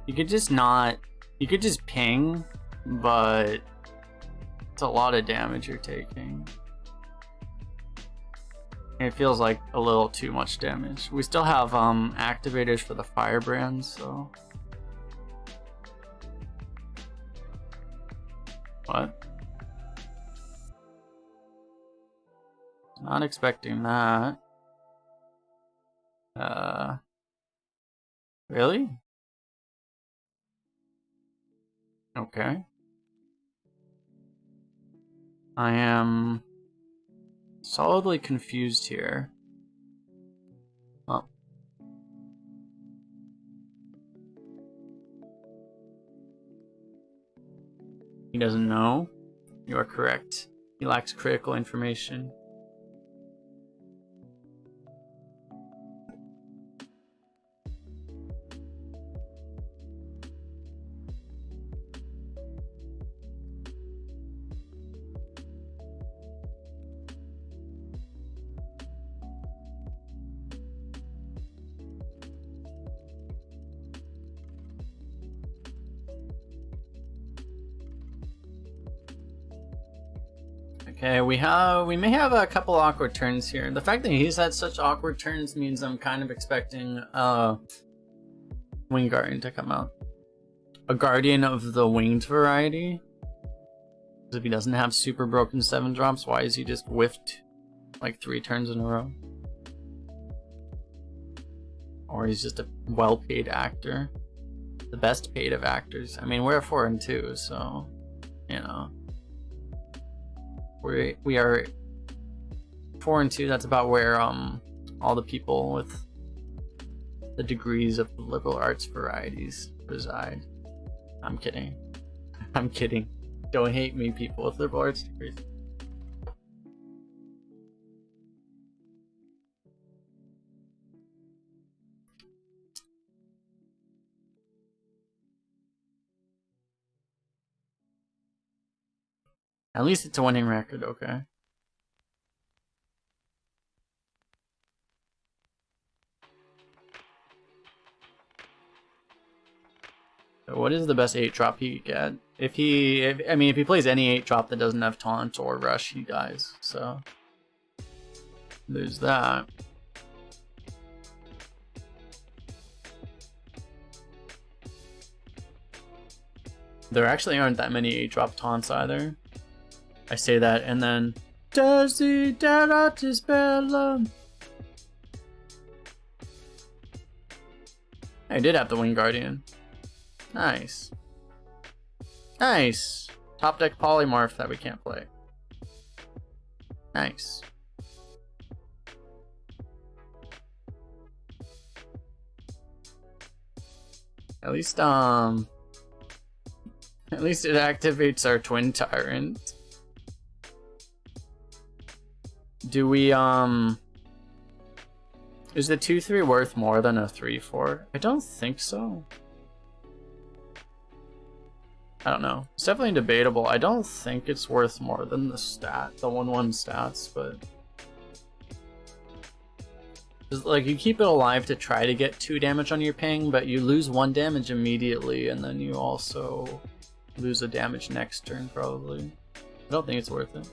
You could just not, you could just ping, but it's a lot of damage you're taking. It feels like a little too much damage. We still have activators for the firebrands, so. What? Not expecting that. Really? Okay. I am solidly confused here. Oh. He doesn't know. You are correct. He lacks critical information. Okay, we may have a couple awkward turns here. The fact that he's had such awkward turns means I'm kind of expecting Wing Guardian to come out. A Guardian of the winged variety. If he doesn't have super broken 7-drops, why is he just whiffed like 3 turns in a row? Or he's just a well-paid actor. The best paid of actors. I mean, we're 4 and 2, so you know. We are 4 and 2. That's about where all the people with the degrees of the liberal arts varieties reside. I'm kidding. I'm kidding. Don't hate me, people with liberal arts degrees. At least it's a winning record, okay. So what is the best 8-drop he could get? If he plays any 8-drop that doesn't have taunt or rush, he dies. So there's that. There actually aren't that many 8-drop taunts either. I say that and then Desideratus I did have the Wing Guardian. Nice. Nice. Top deck polymorph that we can't play. Nice. At least it activates our Twin Tyrant. Do we, is the 2/3 worth more than a 3/4? I don't think so. I don't know. It's definitely debatable. I don't think it's worth more than the 1/1 stats, but like you keep it alive to try to get 2 damage on your ping, but you lose 1 damage immediately, and then you also lose a damage next turn probably. I don't think it's worth it.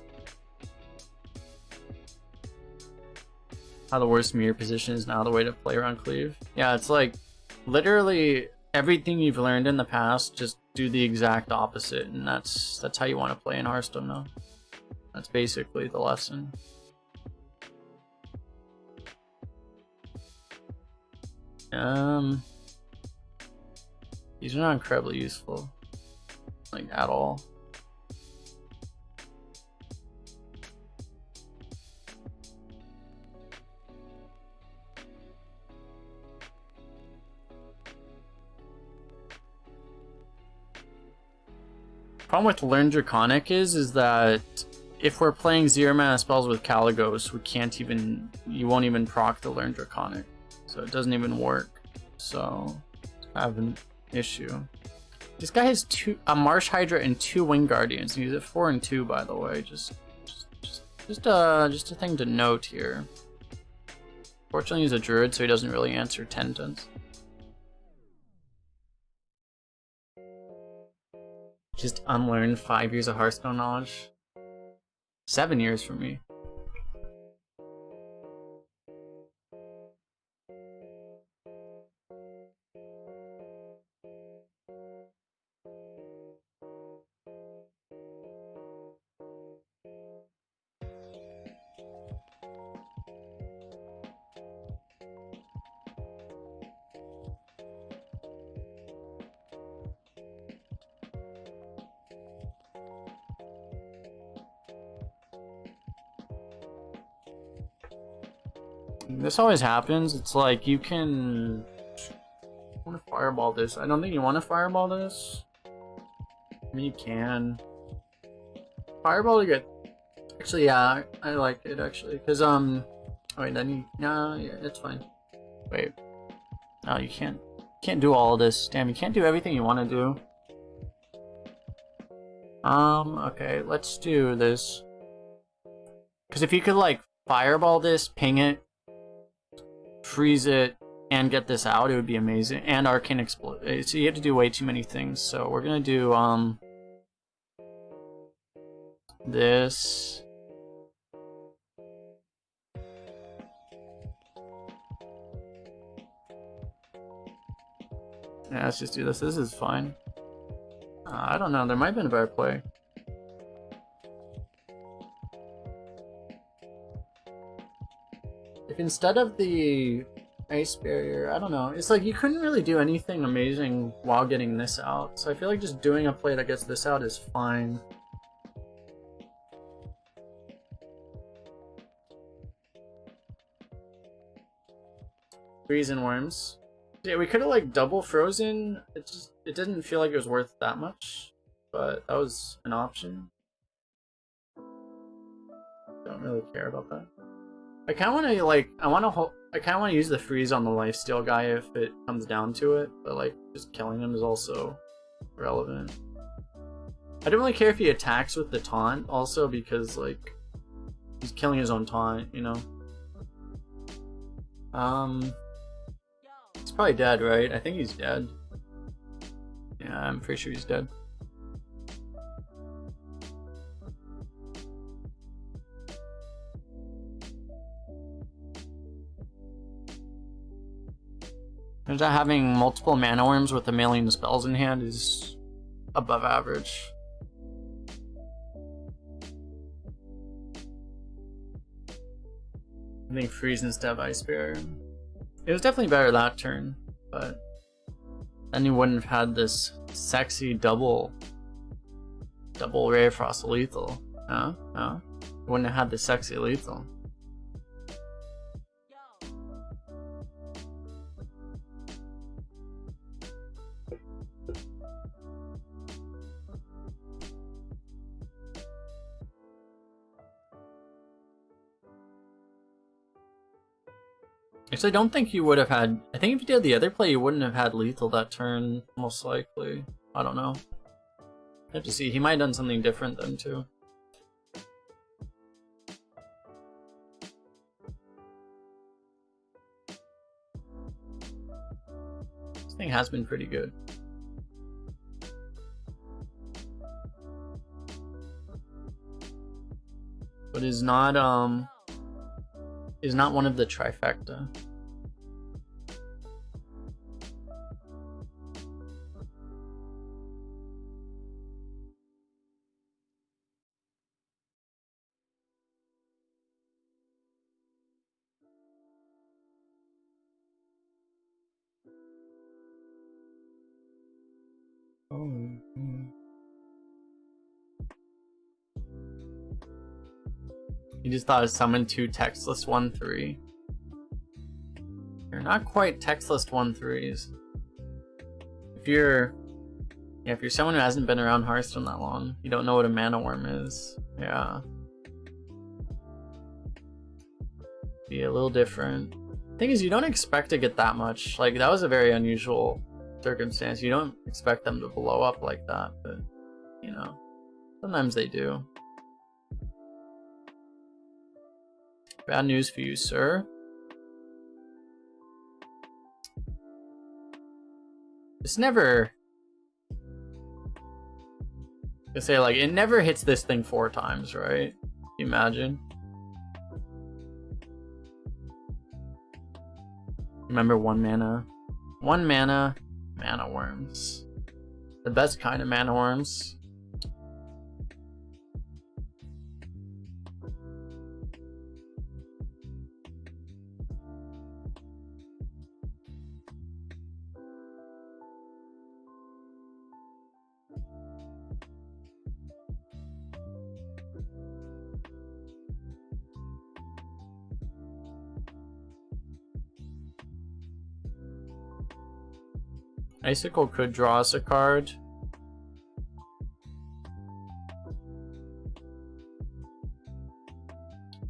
How the worst mirror position is now the way to play around cleave. Yeah, it's like literally everything you've learned in the past, just do the exact opposite, and that's how you want to play in Hearthstone now. That's basically the lesson. These are not incredibly useful, like at all. Problem with Learn Draconic is that if we're playing 0 mana spells with Kalecgos, we can't even, you won't even proc the Learn Draconic. So it doesn't even work. So I have an issue. This guy has a Marsh Hydra and 2 Wing Guardians. He's at 4 and 2, by the way. Just a thing to note here. Fortunately, he's a druid, so he doesn't really answer Tentance. Just unlearned 5 years of Hearthstone knowledge. 7 years for me. This always happens. It's like you can... I want to fireball this. I don't think you want to fireball this. I mean, you can. Fireball to get... Actually, yeah, I like it actually. Because, wait, then you... No, yeah, it's fine. Wait. No, you can't. You can't do all of this. Damn, you can't do everything you want to do. Okay, let's do this. Because if you could, like, fireball this, ping it, freeze it, and get this out, it would be amazing. And Arcane Explode. So you have to do way too many things. So we're gonna do this. Yeah, let's just do this. This is fine. I don't know. There might have been a better play. If instead of the ice barrier, I don't know. It's like you couldn't really do anything amazing while getting this out. So I feel like just doing a play that gets this out is fine. Freeze and worms. Yeah, we could have like double frozen. It didn't feel like it was worth that much, but that was an option. Don't really care about that. I kind of want to like I kind of want to use the freeze on the lifesteal guy if it comes down to it, but like just killing him is also relevant. I don't really care if he attacks with the taunt also because like he's killing his own taunt, you know. He's probably dead, right? I think he's dead. Yeah, I'm pretty sure he's dead. Turns out having multiple mana worms with 1,000,000 spells in hand is above average. I think freeze instead of ice barrier. It was definitely better that turn, but then you wouldn't have had this sexy double Ray of Frost lethal. No? You wouldn't have had the sexy lethal. Actually, I don't think you would have had... I think if you did the other play, you wouldn't have had lethal that turn, most likely. I don't know. I have to see. He might have done something different then, too. This thing has been pretty good. But is not one of the trifecta. You just thought of summon 2 textless 1/3. You're not quite textless 1/3s. If you're someone who hasn't been around Hearthstone that long, you don't know what a mana worm is. Yeah. be a little different. Thing is, you don't expect to get that much. Like, that was a very unusual circumstance. You don't expect them to blow up like that, but, you know, sometimes they do. Bad news for you, sir. It's never... I say, like, it never hits this thing 4 times, right? Imagine. Remember 1 mana? 1 mana, mana worms. The best kind of mana worms. Icicle could draw us a card.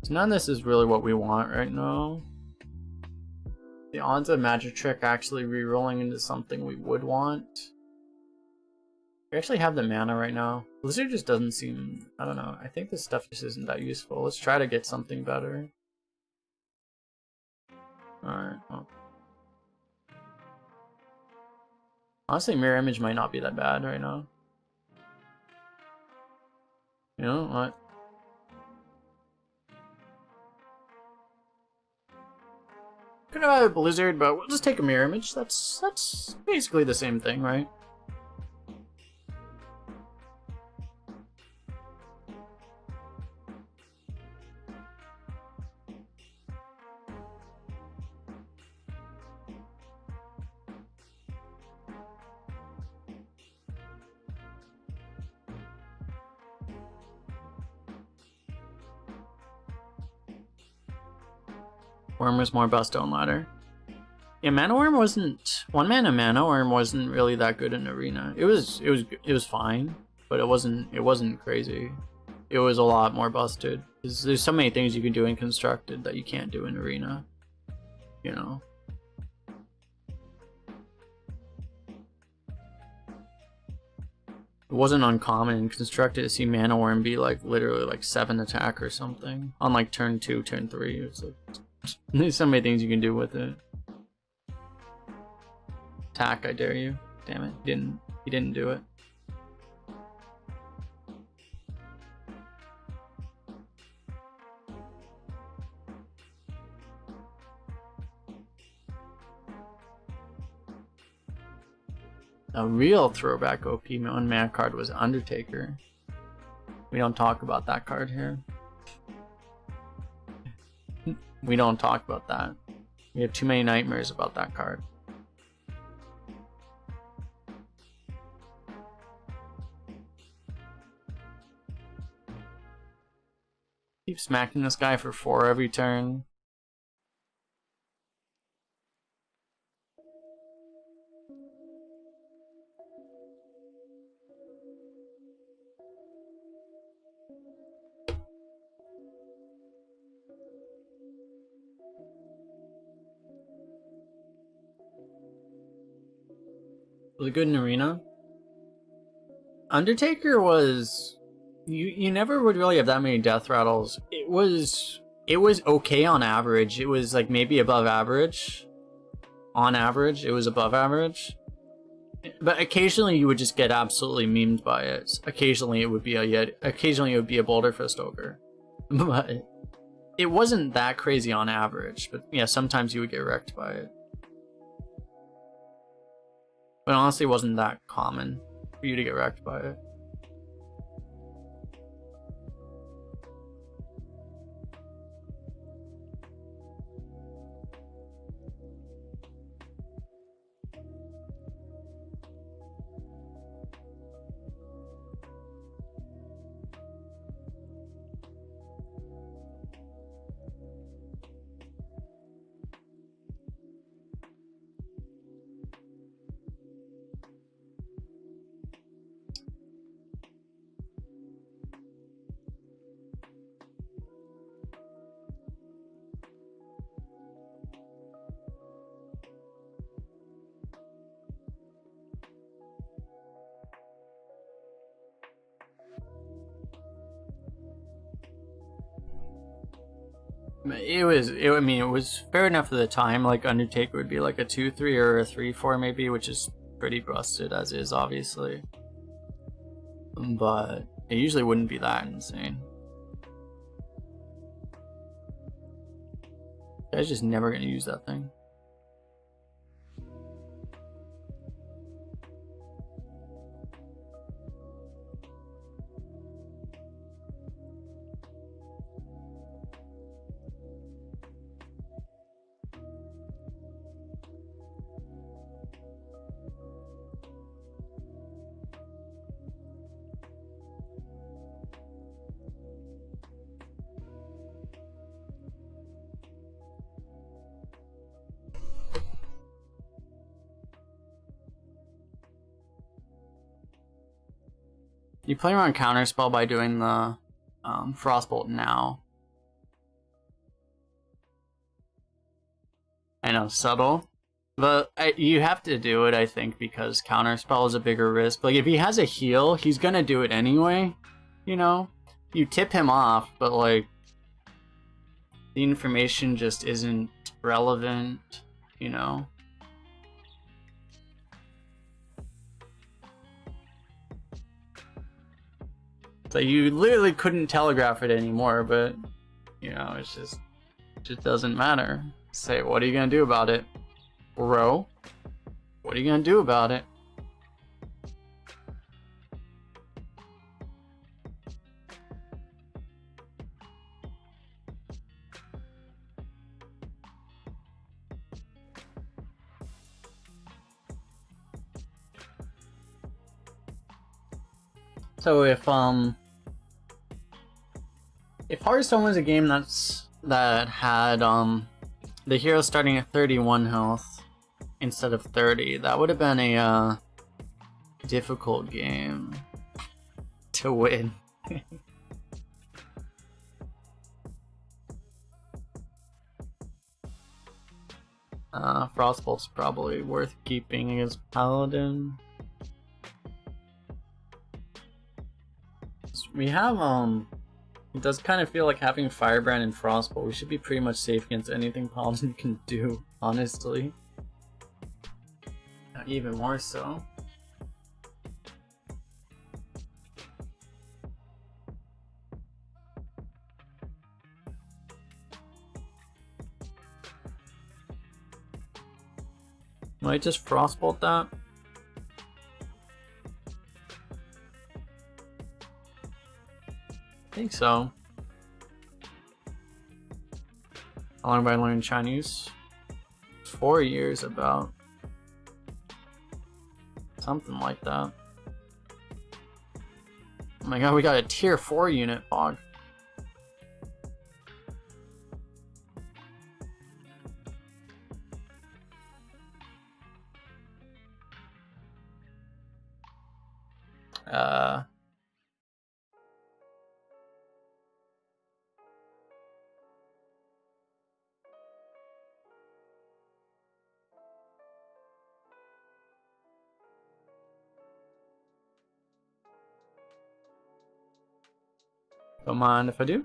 So none of this is really what we want right now. The odds of Magic Trick actually re-rolling into something we would want. We actually have the mana right now. Blizzard just doesn't seem... I don't know. I think this stuff just isn't that useful. Let's try to get something better. Alright, well. Honestly, Mirror Image might not be that bad right now. You know what? Could have had a Blizzard, but we'll just take a Mirror Image. That's basically the same thing, right? Worm was more bust on ladder. Yeah, Mana Worm wasn't... 1 mana Mana Worm wasn't really that good in Arena. It was fine, but it wasn't crazy. It was a lot more busted. There's so many things you can do in Constructed that you can't do in Arena. You know. It wasn't uncommon in Constructed to see Mana Worm be like literally like 7 attack or something on like turn 2, turn 3. It's like... There's so many things you can do with it. Attack, I dare you. Damn it, he didn't do it. A real throwback OP 1 mana card was Undertaker. We don't talk about that card here. We don't talk about that. We have too many nightmares about that card. Keep smacking this guy for 4 every turn. Was it good in Arena? Undertaker was... You never would really have that many death rattles. It was okay on average. It was like maybe above average. On average, it was above average. But occasionally you would just get absolutely memed by it. Occasionally it would be a Boulder Fist Ogre. But it wasn't that crazy on average. But yeah, sometimes you would get wrecked by it. But honestly, it wasn't that common for you to get wrecked by it. I mean, it was fair enough for the time. Like Undertaker would be like a 2-3 or a 3-4 maybe, which is pretty busted as is, obviously. But it usually wouldn't be that insane. Guy's just never gonna use that thing. You play around counterspell by doing the Frostbolt now. I know, subtle. But you have to do it, I think, because counterspell is a bigger risk. Like, if he has a heal, he's gonna do it anyway, you know? You tip him off, but, like, the information just isn't relevant, you know? So you literally couldn't telegraph it anymore, but, you know, it just doesn't matter. Say, what are you gonna do about it? Bro, what are you gonna do about it? So if Hearthstone was a game that had the hero starting at 31 health instead of 30, that would have been a difficult game to win. Frostbolt's probably worth keeping against Paladin. We have it does kind of feel like having Firebrand and Frostbolt. We should be pretty much safe against anything Paladin can do, honestly. Even more so. Might just Frostbolt that. I think so. How long have I learned Chinese? 4 years about. Something like that. Oh my god, we got a tier 4 unit, Fog. Don't mind if I do.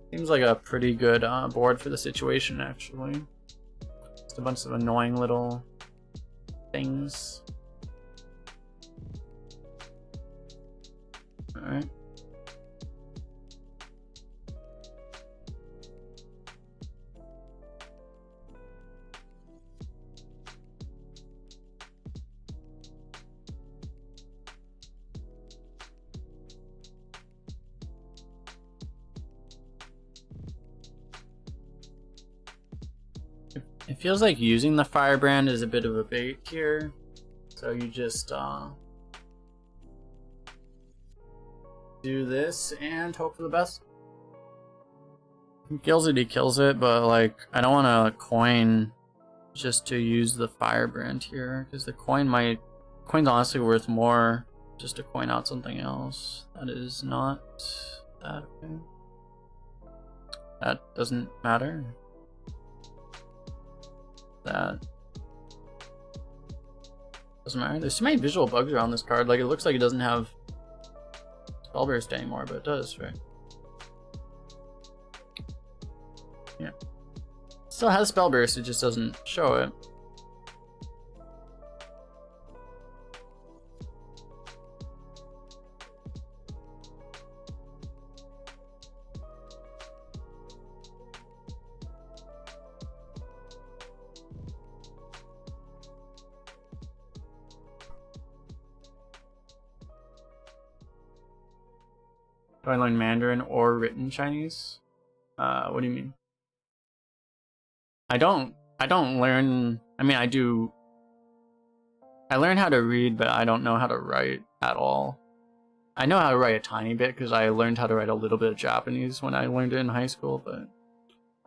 Seems like a pretty good board for the situation, actually. Just a bunch of annoying little things. Alright. It feels like using the Firebrand is a bit of a bait here, so you just do this and hope for the best. He kills it, but like I don't want to coin just to use the Firebrand here, because the coin's honestly worth more just to coin out something else. That is not that okay. That doesn't matter. That doesn't matter. There's so many visual bugs around this card. Like, it looks like it doesn't have Spellburst anymore, but it does, right? Yeah. Still has Spellburst, it just doesn't show it. Do I learn Mandarin or written Chinese? What do you mean? I don't learn, I mean, I learn how to read, but I don't know how to write at all. I know how to write a tiny bit because I learned how to write a little bit of Japanese when I learned it in high school, but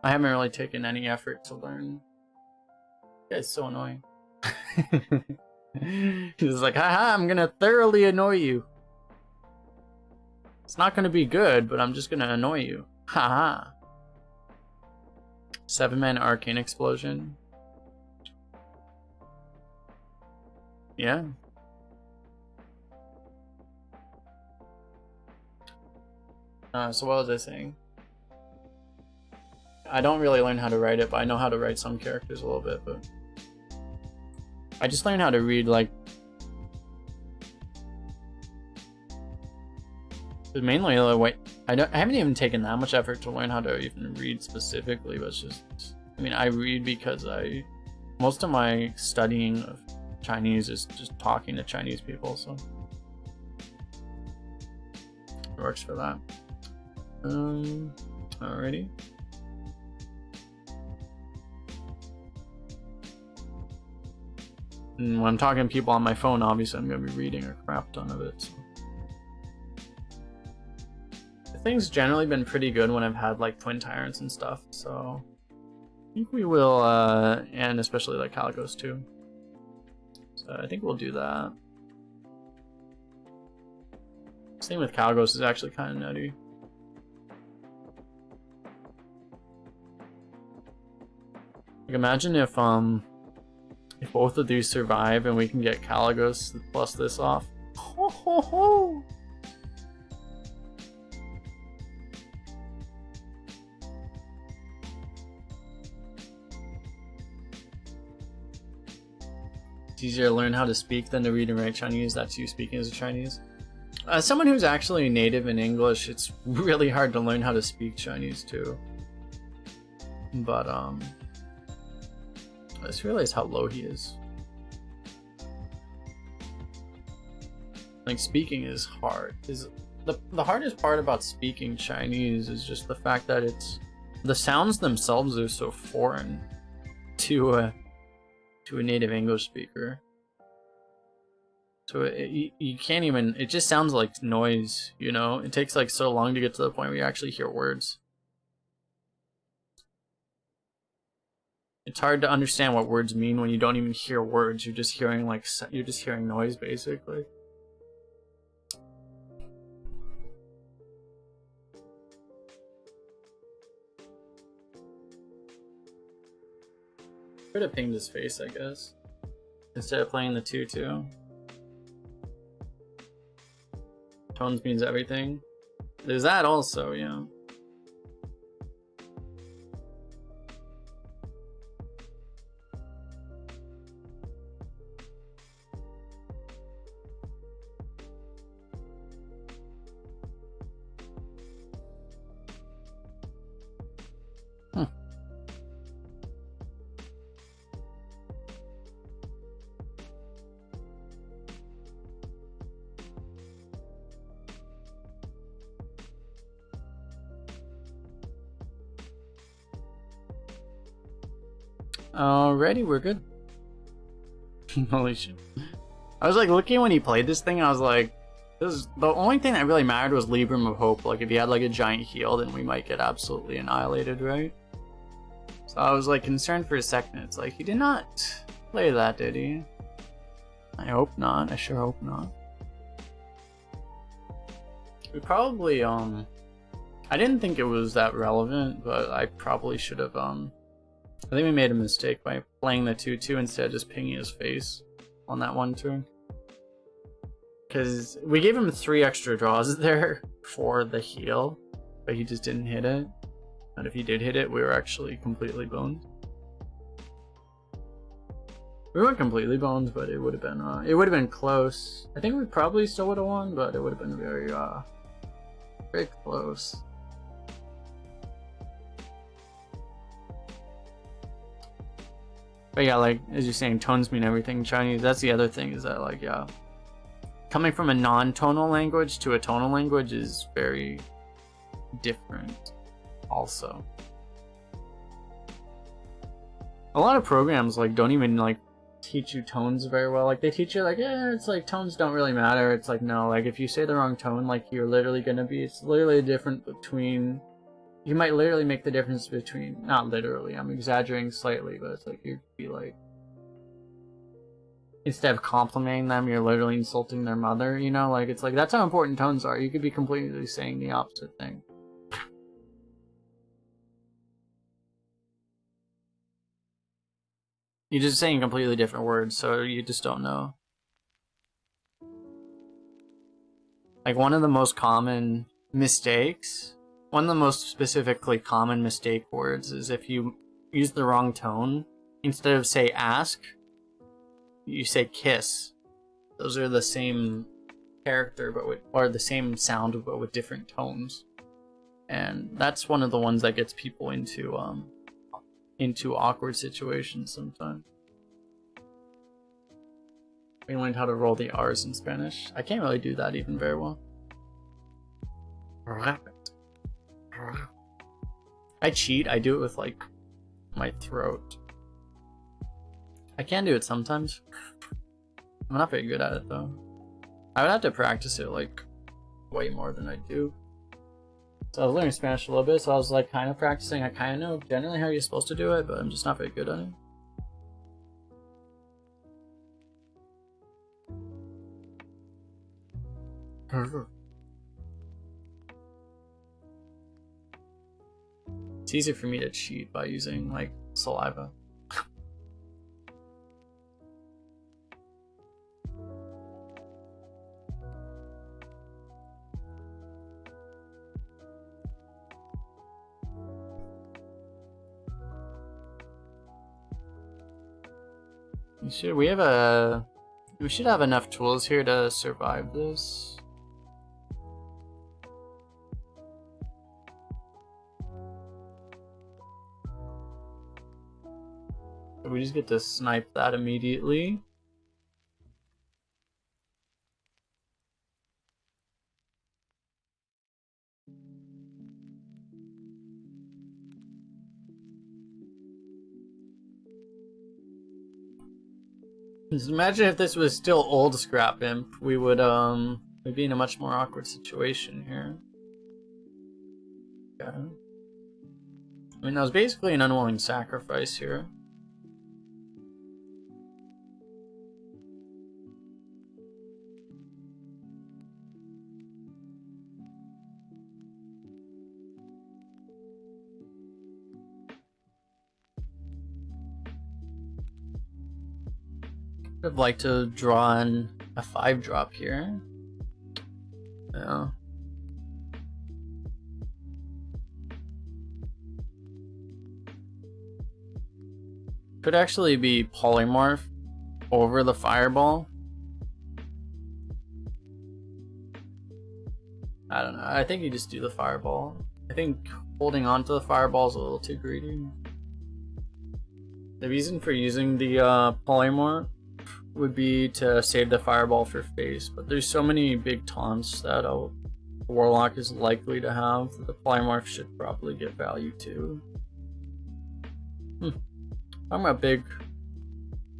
I haven't really taken any effort to learn. Yeah, it's so annoying. He's like, haha, I'm gonna thoroughly annoy you. It's not gonna be good, but I'm just gonna annoy you. Haha. 7-man arcane explosion. Yeah. So what was I saying? I don't really learn how to write it, but I know how to write some characters a little bit, but I just learned how to read, like, mainly like, I haven't even taken that much effort to learn how to even read specifically, but it's just, I mean, I read because most of my studying of Chinese is just talking to Chinese people, so it works for that. Alrighty. And when I'm talking to people on my phone, obviously I'm gonna be reading a crap ton of it. So. The thing's generally been pretty good when I've had like Twin Tyrants and stuff, so I think we will, and especially like Kalecgos too. So I think we'll do that. Same with Kalecgos is actually kind of nutty. Like imagine if both of these survive and we can get Kalecgos plus this off. Ho ho ho! It's easier to learn how to speak than to read and write Chinese. That's you speaking as a Chinese. As someone who's actually native in English, it's really hard to learn how to speak Chinese too. But I just realized how low he is. Like speaking is hard. The hardest part about speaking Chinese is just the fact that the sounds themselves are so foreign to a native English speaker. So you can't even, it just sounds like noise, you know? It takes like so long to get to the point where you actually hear words. It's hard to understand what words mean when you don't even hear words. You're just hearing noise basically. Could have pinged his face, I guess, instead of playing the 2/2. Tones means everything. There's that also, yeah. Alrighty, we're good. Holy shit. I was like looking when he played this thing, I was like, the only thing that really mattered was Libram of Hope. Like if he had like a giant heal, then we might get absolutely annihilated, right? So I was like concerned for a second. It's like, he did not play that, did he? I hope not. I sure hope not. We probably, I didn't think it was that relevant, but I probably should have, I think we made a mistake by playing the 2/2 instead of just pinging his face on that one turn. Because we gave him 3 extra draws there for the heal, but he just didn't hit it. And if he did hit it, we were actually completely boned. We weren't completely boned, but it would have been close. I think we probably still would have won, but it would have been very close. But yeah, like as you're saying, tones mean everything in Chinese. That's the other thing, is that like, yeah, coming from a non-tonal language to a tonal language is very different also. A lot of programs like don't even like teach you tones very well. Like they teach you like, yeah, it's like tones don't really matter. It's like, no, like if you say the wrong tone, like you're literally gonna be, it's literally different between, you might literally make the difference between, not literally, I'm exaggerating slightly, but it's like you'd be like, instead of complimenting them, you're literally insulting their mother, you know? Like it's like, that's how important tones are. You could be completely saying the opposite thing. You're just saying completely different words, so you just don't know. Like one of the most common mistakes, one of the most specifically common mistake words is if you use the wrong tone, instead of say ask, you say kiss. Those are the same character, but with, or the same sound, but with different tones. And that's one of the ones that gets people into awkward situations sometimes. We learned how to roll the R's in Spanish. I can't really do that even very well. I cheat. I do it with like my throat. I can do it sometimes. I'm not very good at it though. I would have to practice it like way more than I do. So I was learning Spanish a little bit, so I was like kind of practicing. I kind of know generally how you're supposed to do it, but I'm just not very good at it. It's easier for me to cheat by using like saliva. We should have enough tools here to survive this. We just get to snipe that immediately. Just imagine if this was still old Scrap Imp, we would we'd be in a much more awkward situation here. Yeah. I mean, that was basically an unwilling sacrifice here. I'd like to draw in a 5-drop here. Yeah. Could actually be polymorph over the fireball. I don't know. I think you just do the fireball. I think holding on to the fireball is a little too greedy. The reason for using the polymorph would be to save the fireball for face, but there's so many big taunts that a warlock is likely to have that the polymorph should probably get value too. Talking about big,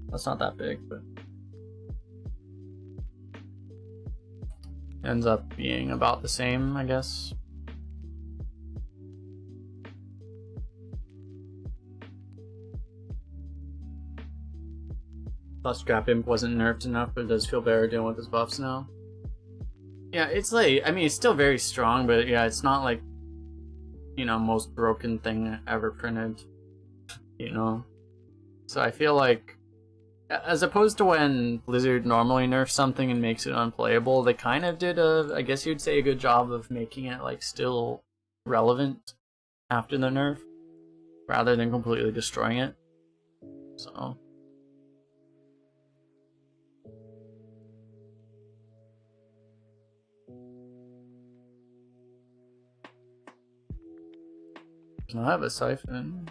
that's not that big, but ends up being about the same, I guess. Plus Scrap Imp wasn't nerfed enough, but it does feel better dealing with his buffs now. Yeah, it's like, I mean, it's still very strong, but yeah, it's not like, you know, most broken thing ever printed, you know? So I feel like As opposed to when Blizzard normally nerfs something and makes it unplayable, they kind of did I guess you'd say, a good job of making it like still relevant after the nerf, rather than completely destroying it. So. I have a siphon.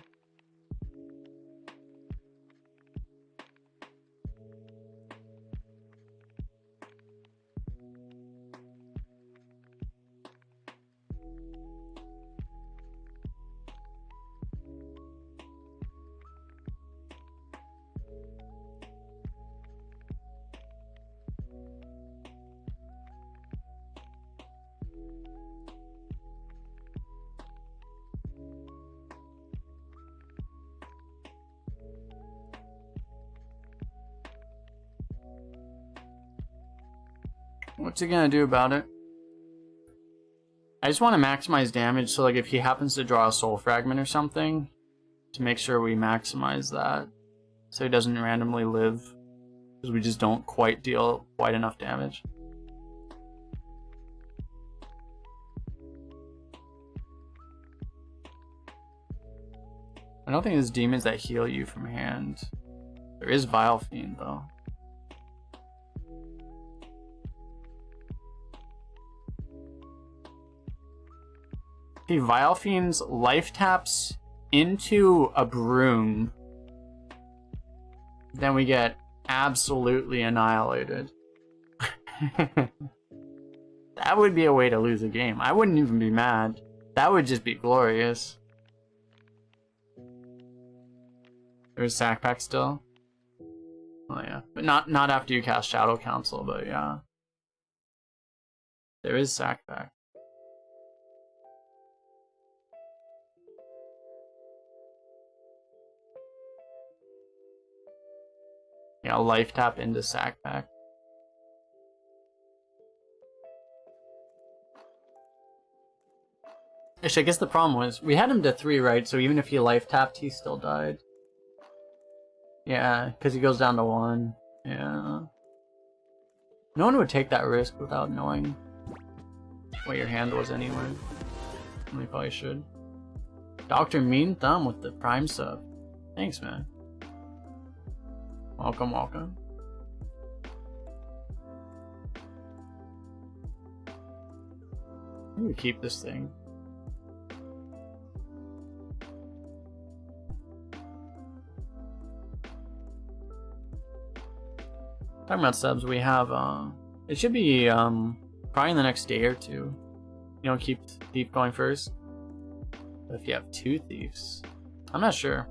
What's he gonna do about it? I just want to maximize damage, so like if he happens to draw a soul fragment or something, to make sure we maximize that, so he doesn't randomly live, because we just don't quite deal quite enough damage. I don't think there's demons that heal you from hand. There is Vile Fiend though. Okay, Vile Fiend's life taps into a broom. Then we get absolutely annihilated. That would be a way to lose a game. I wouldn't even be mad. That would just be glorious. There's Sack Pack still. Oh yeah, but not after you cast Shadow Council, but yeah. There is Sack Pack. Yeah, life tap into Sack Pack. Actually, I guess the problem was we had him to 3, right? So even if he life tapped, he still died. Yeah, because he goes down to 1. Yeah. No one would take that risk without knowing what your hand was anyway. We probably should. Dr. Mean Thumb with the Prime sub. Thanks, man. Welcome, welcome. Maybe we keep this thing. Talking about subs, we have it should be probably in the next day or 2. You don't keep Thief going first. But if you have 2 Thieves, I'm not sure.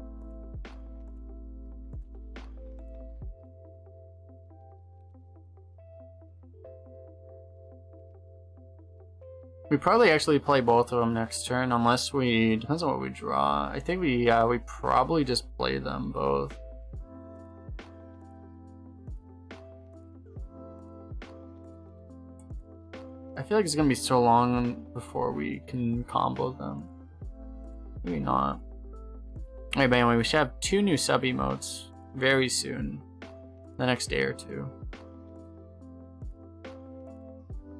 We probably actually play both of them next turn, unless we, depends on what we draw. I think we probably just play them both. I feel like it's gonna be so long before we can combo them. Maybe not. Okay, but anyway, we should have 2 new sub emotes very soon. The next day or 2.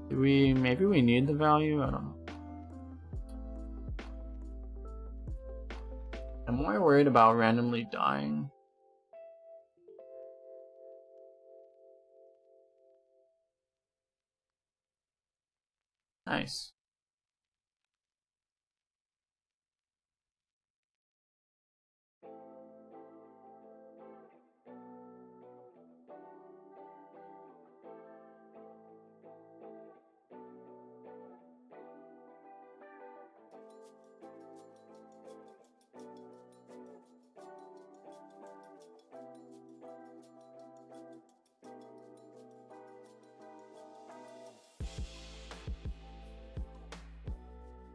Do we, maybe we need the value? I don't know. I'm more worried about randomly dying. Nice.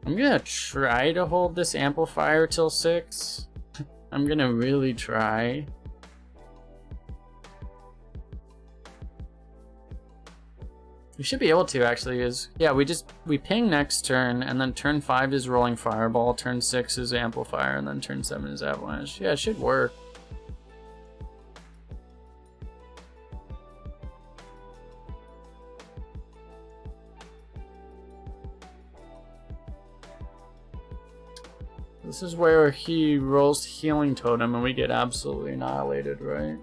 I'm gonna try to hold this amplifier till 6. I'm gonna really try. We should be able to, actually. Yeah, we ping next turn, and then turn 5 is rolling fireball, turn 6 is amplifier, and then turn 7 is avalanche. Yeah, it should work. This is where he rolls Healing Totem and we get absolutely annihilated, right?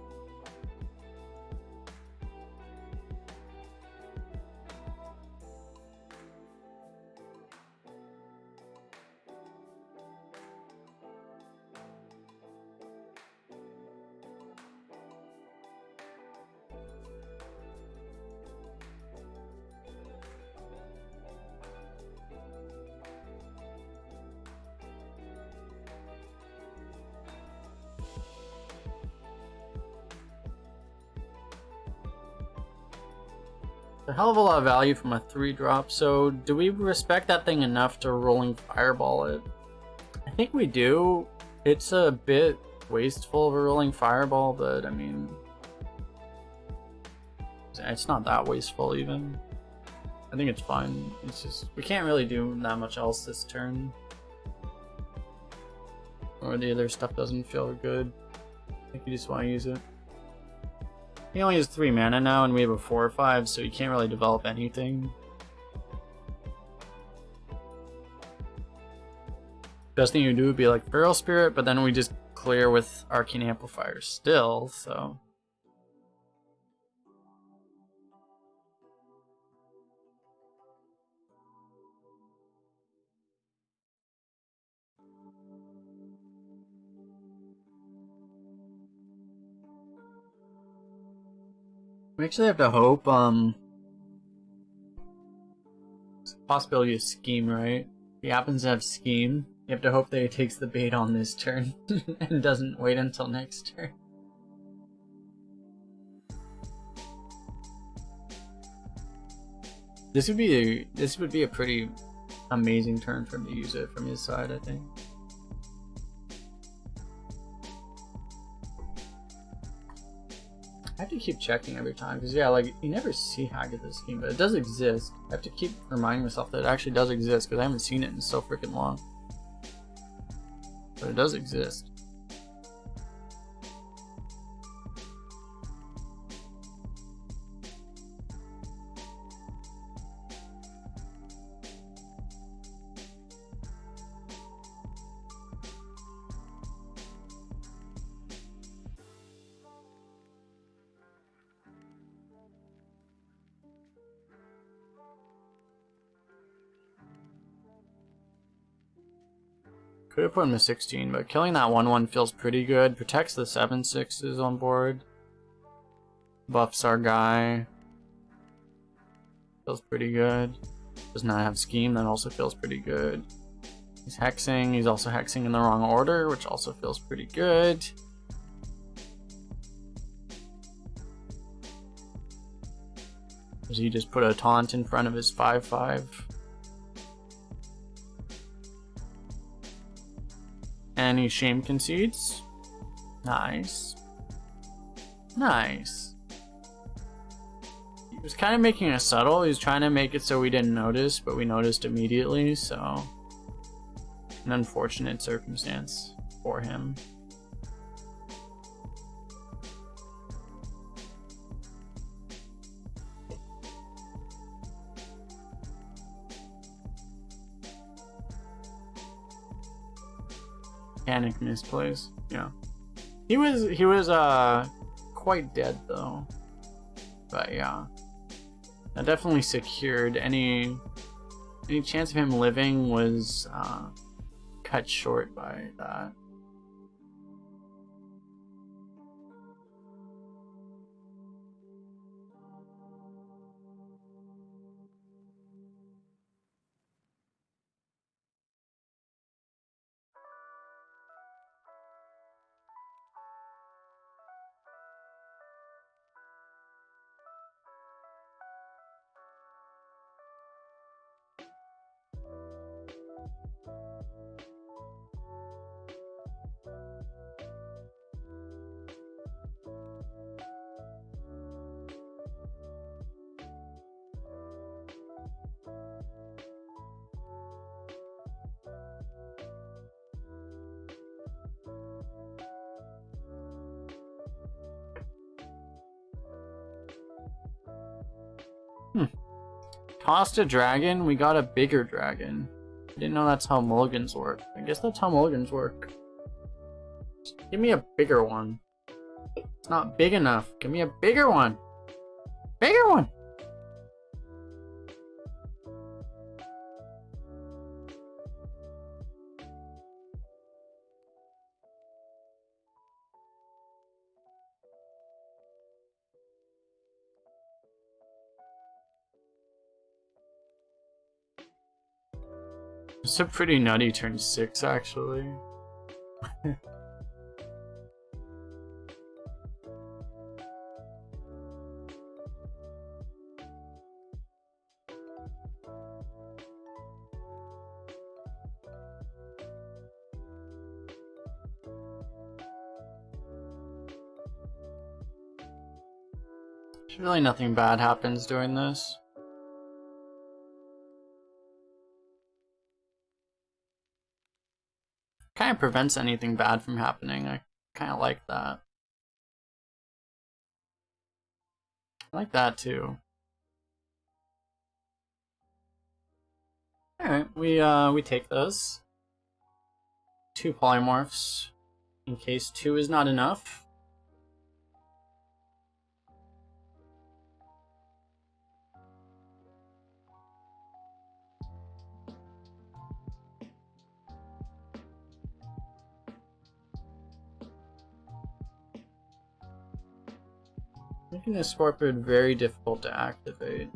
A hell of a lot of value from a 3-drop, so do we respect that thing enough to rolling Fireball it? I think we do. It's a bit wasteful of a rolling Fireball, but I mean... it's not that wasteful even. I think it's fine. It's just, we can't really do that much else this turn. Or the other stuff doesn't feel good. I think you just want to use it. He only has 3 mana now, and we have a 4 or 5, so he can't really develop anything. Best thing you do would be like Feral Spirit, but then we just clear with Arcane Amplifier still, so... We actually have to hope, it's a possibility of Scheme, right? If he happens to have Scheme, you have to hope that he takes the bait on this turn and doesn't wait until next turn. This would be a pretty amazing turn for him to use it from his side, I think. I have to keep checking every time, because yeah, like, you never see Hack of this Scheme, but it does exist. I have to keep reminding myself that it actually does exist, because I haven't seen it in so freaking long. But it does exist. Could have put him to 16, but killing that 1/1 feels pretty good. Protects the 7/6s on board. Buffs our guy. Feels pretty good. Does not have Scheme, that also feels pretty good. He's hexing, he's also hexing in the wrong order, which also feels pretty good. Does he just put a taunt in front of his 5/5? And he shame concedes. Nice. Nice. He was kind of making it subtle. He was trying to make it so we didn't notice, but we noticed immediately, so... an unfortunate circumstance for him. Panic misplays. Yeah. He was quite dead though. But yeah. That definitely secured any chance of him living was cut short by that. Tossed a dragon, we got a bigger dragon. I didn't know that's how mulligans work. I guess that's how mulligans work. Just give me a bigger one. It's not big enough. Give me a bigger one. Bigger one! It's a pretty nutty turn 6, actually. Really nothing bad happens during this. Kind of prevents anything bad from happening. I kind of like that. I like that too. Alright, we take those. 2 polymorphs, in case 2 is not enough. Making this Scorpid very difficult to activate.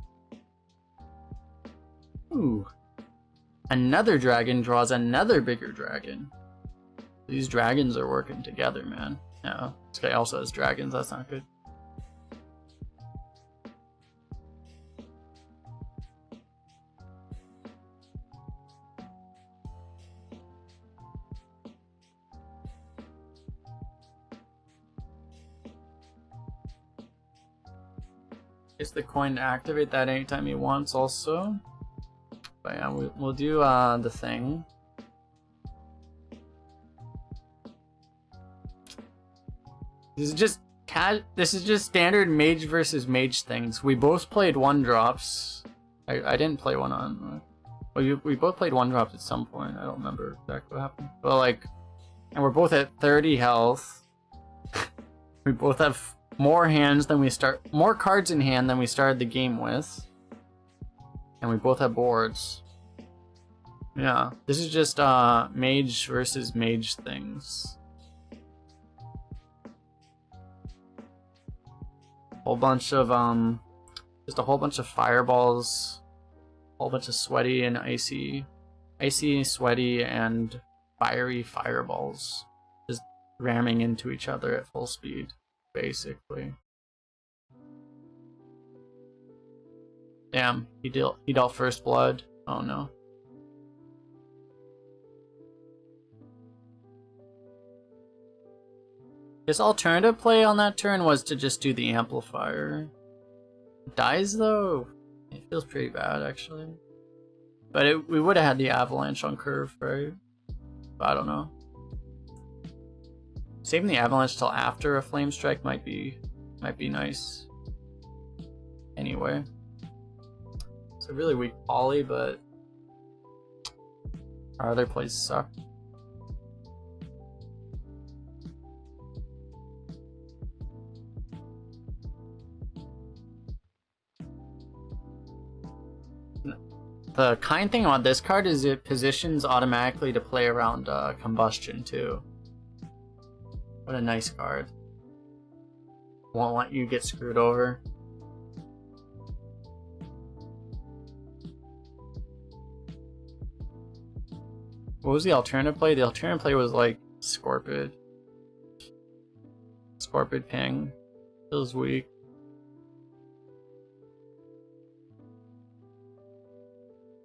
Ooh. Another dragon draws another bigger dragon. These dragons are working together, man. No, this guy also has dragons, that's not good. Gets the coin to activate that anytime he wants also. But yeah, we'll do the thing. This is just standard mage versus mage things. We both played 1-drops. I didn't play one on. Well, we both played 1-drops at some point. I don't remember exactly what happened. But like, and we're both at 30 health. We both have more cards in hand than we started the game with. And we both have boards. Yeah, this is just mage versus mage things. Whole bunch of just a whole bunch of fireballs, a whole bunch of sweaty and icy, sweaty and fiery fireballs, just ramming into each other at full speed, basically. Damn, he dealt first blood. Oh no. His alternative play on that turn was to just do the amplifier. Dies though? It feels pretty bad actually. But we would have had the avalanche on curve, right? But I don't know. Saving the avalanche till after a flame strike might be nice. Anyway. It's a really weak poly, but our other plays suck. The kind thing about this card is it positions automatically to play around combustion too. What a nice card. Won't let you get screwed over. What was the alternative play? The alternative play was like Scorpid. Scorpid ping. Feels weak.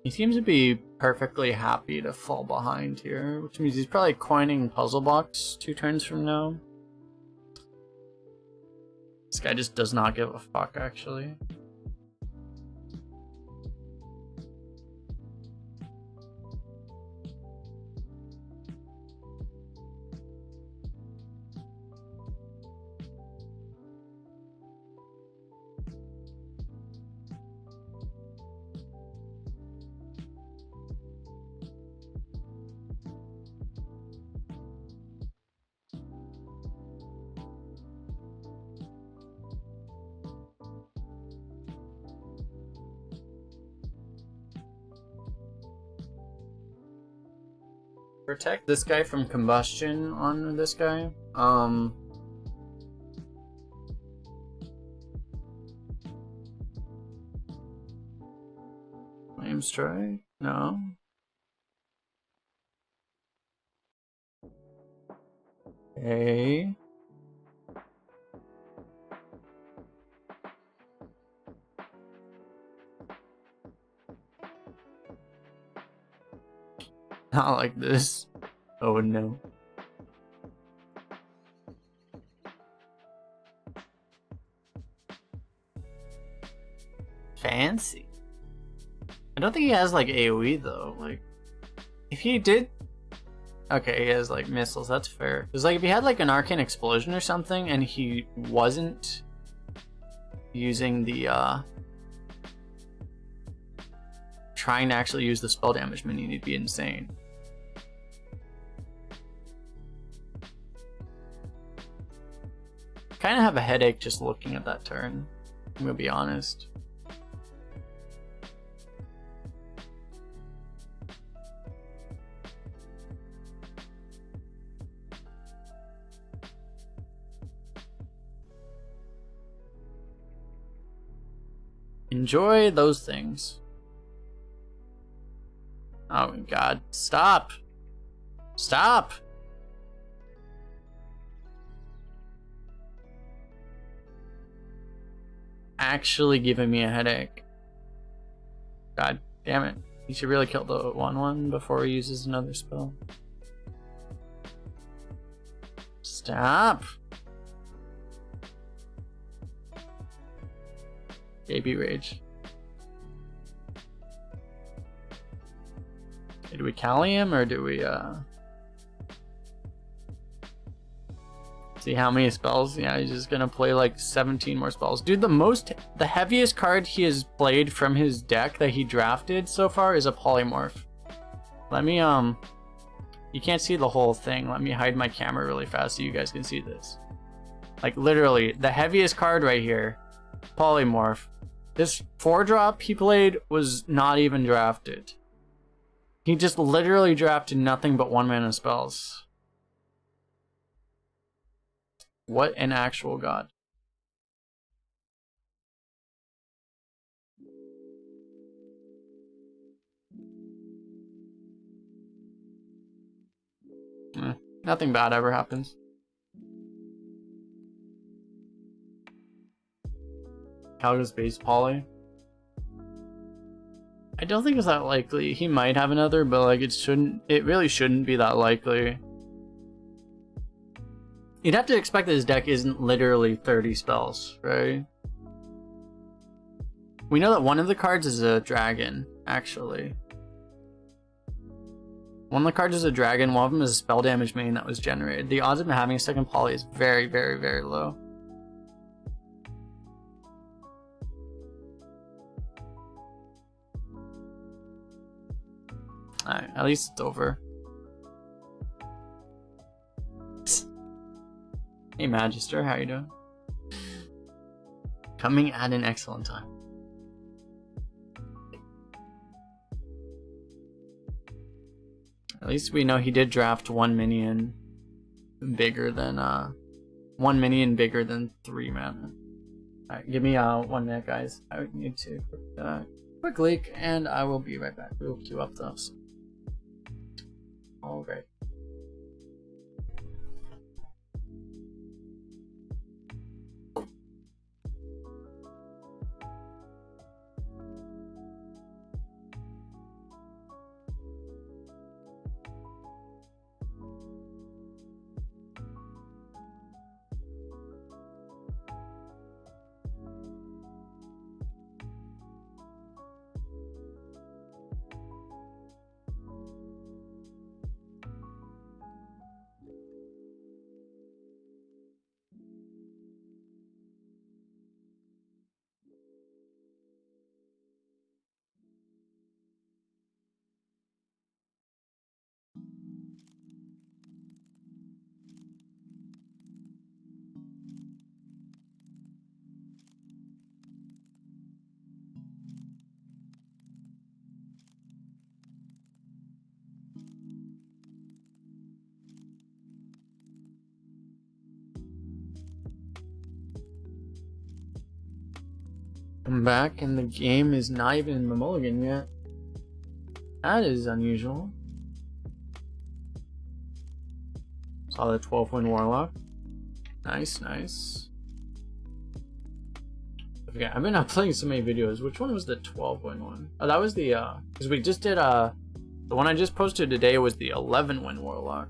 He seems to be perfectly happy to fall behind here, which means he's probably coining Puzzle Box 2 turns from now. This guy just does not give a fuck, actually. Protect this guy from combustion on this guy. Flame strike? No. Okay. Not like this. Oh no. Fancy. I don't think he has like AoE though. Like, if he did, okay, he has like missiles. That's fair. Because like if he had like an arcane explosion or something, and he wasn't using the trying to actually use the spell damage minion, he'd be insane. Kind of have a headache just looking at that turn. I'm gonna be honest. Enjoy those things. Oh my god. Stop! Stop! Actually giving me a headache. God damn it. He should really kill the 1/1 before he uses another spell. Stop! Baby rage. Do we Kali him or do we see how many spells? Yeah, he's just gonna play like 17 more spells. Dude, the heaviest card he has played from his deck that he drafted so far is a polymorph. Let me you can't see the whole thing. Let me hide my camera really fast so you guys can see this. Like literally, the heaviest card right here, polymorph. This 4-drop he played was not even drafted. He just literally drafted nothing but 1-mana spells. What an actual god. Nothing bad ever happens. Kalecgos base poly. I don't think it's that likely. He might have another, but like it really shouldn't be that likely. You'd have to expect that his deck isn't literally 30 spells, right? We know that one of the cards is a dragon, actually. One of the cards is a dragon, one of them is a spell damage main that was generated. The odds of him having a second poly is very, very, very low. Alright, at least it's over. Hey Magister, how you doing? Coming at an excellent time. At least we know he did draft one minion bigger than 3 mana. Alright, give me 1 minute, guys. I need to quick leak, and I will be right back. We will queue up those. Alright. I'm back and the game is not even in the mulligan yet. That is unusual. Saw the 12-win Warlock. Nice, nice. I forget. I've been uploading so many videos. Which one was the 12-win one? Oh, that was the, because we just did, the one I just posted today was the 11-win Warlock.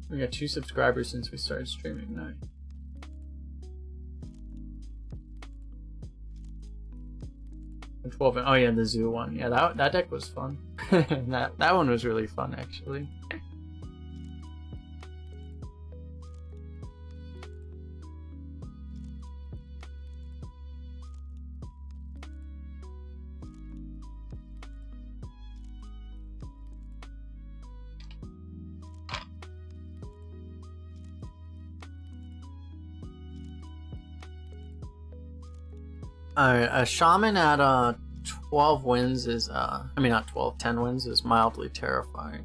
We got 2 subscribers since we started streaming now. And 12, oh yeah, the zoo one. Yeah, that deck was fun. that one was really fun actually. A shaman at 12 wins is I mean not 12, 10 wins is mildly terrifying.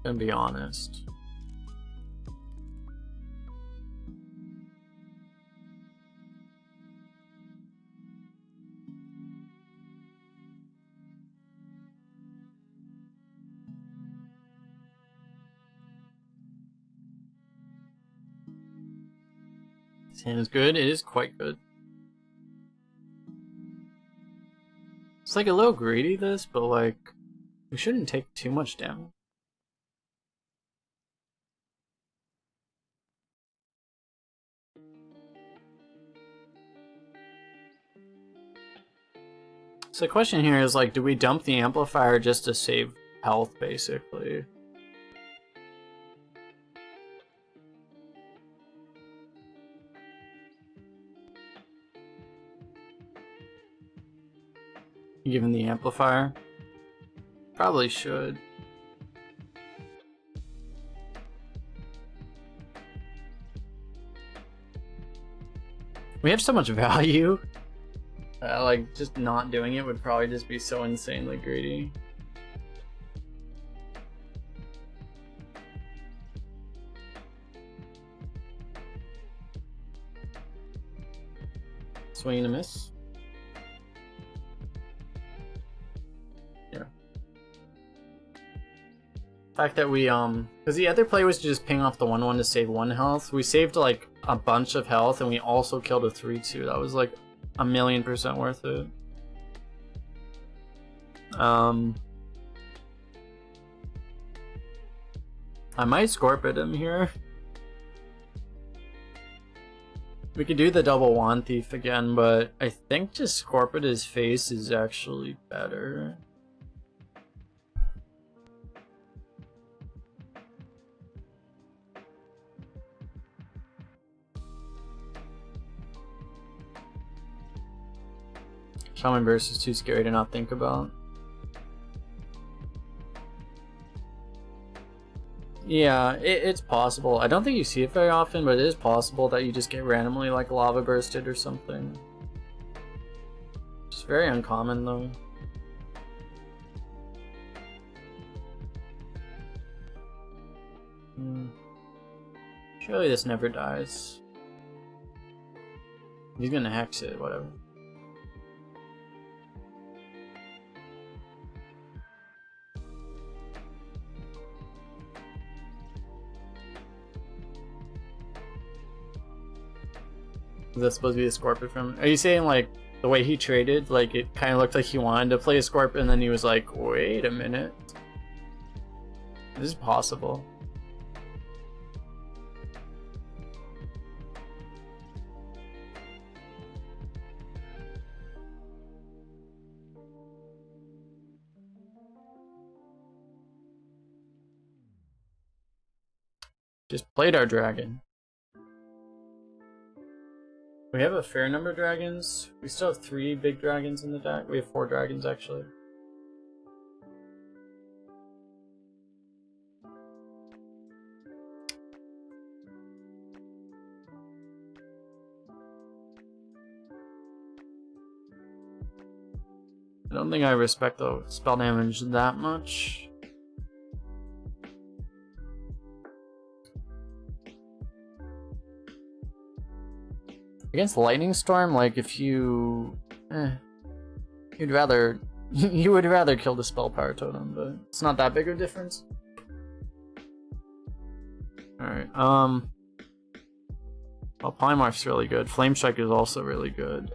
Gonna be honest. This hand is good, it is quite good. It's like a little greedy this, but like we shouldn't take too much damage. So the question here is like, do we dump the amplifier just to save health basically? Given the amplifier? Probably should. We have so much value. Like, just not doing it would probably just be so insanely greedy. Swing and a miss. Fact that we because the other play was to just ping off the 1/1 to save 1 health. We saved like a bunch of health and we also killed a 3/2. That was like 1,000,000% worth it. I might Scorpid him here. We could do the double Wand Thief again, but I think just Scorpid his face is actually better. Shaman Burst is too scary to not think about. Yeah, it's possible. I don't think you see it very often, but it is possible that you just get randomly like lava bursted or something. It's very uncommon though. Surely this never dies. He's gonna hex it, whatever. Is that supposed to be a Scorpion from? Are you saying like the way he traded, like it kind of looked like he wanted to play a Scorpion and then he was like, wait a minute. This is possible. Just played our dragon. We have a fair number of dragons. We still have 3 big dragons in the deck. We have 4 dragons actually. I don't think I respect the spell damage that much. Against Lightning Storm, like if you... you'd rather... you would rather kill the Spell Power Totem, but it's not that big of a difference. Alright, well, Polymorph's really good. Flame Strike is also really good.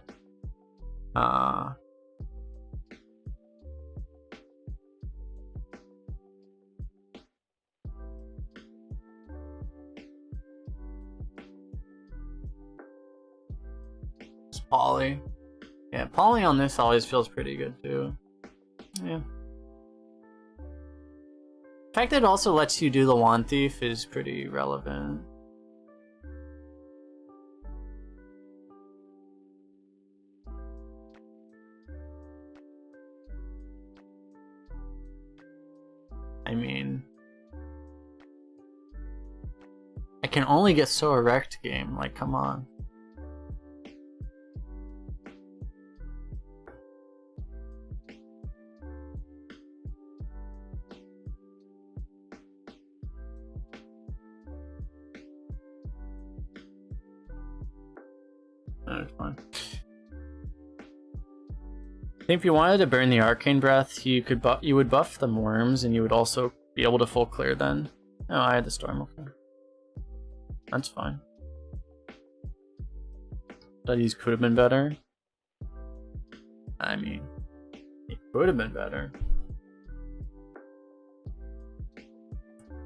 It's Poly. Yeah, Poly on this always feels pretty good too. Yeah. The fact that it also lets you do the Wand Thief is pretty relevant. I mean, I can only get so erect game, like come on. That's fine. I think if you wanted to burn the Arcane Breath, you would buff the worms, and you would also be able to full clear then. Oh, I had the Storm, okay. That's fine. Studies could have been better. I mean, it could have been better.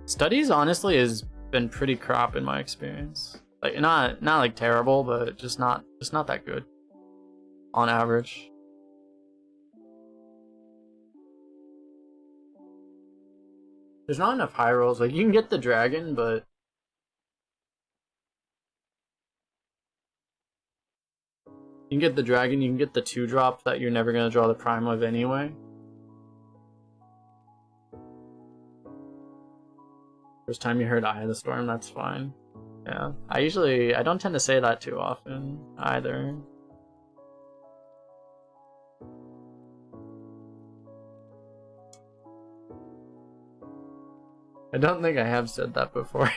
Studies honestly has been pretty crap in my experience. Like not like terrible, but just not that good on average. There's not enough high rolls. Like you can get the dragon, but you can get the dragon, you can get the 2-drop that you're never gonna draw the prime of anyway. First time you heard Eye of the Storm, that's fine. Yeah, I don't tend to say that too often either. I don't think I have said that before. I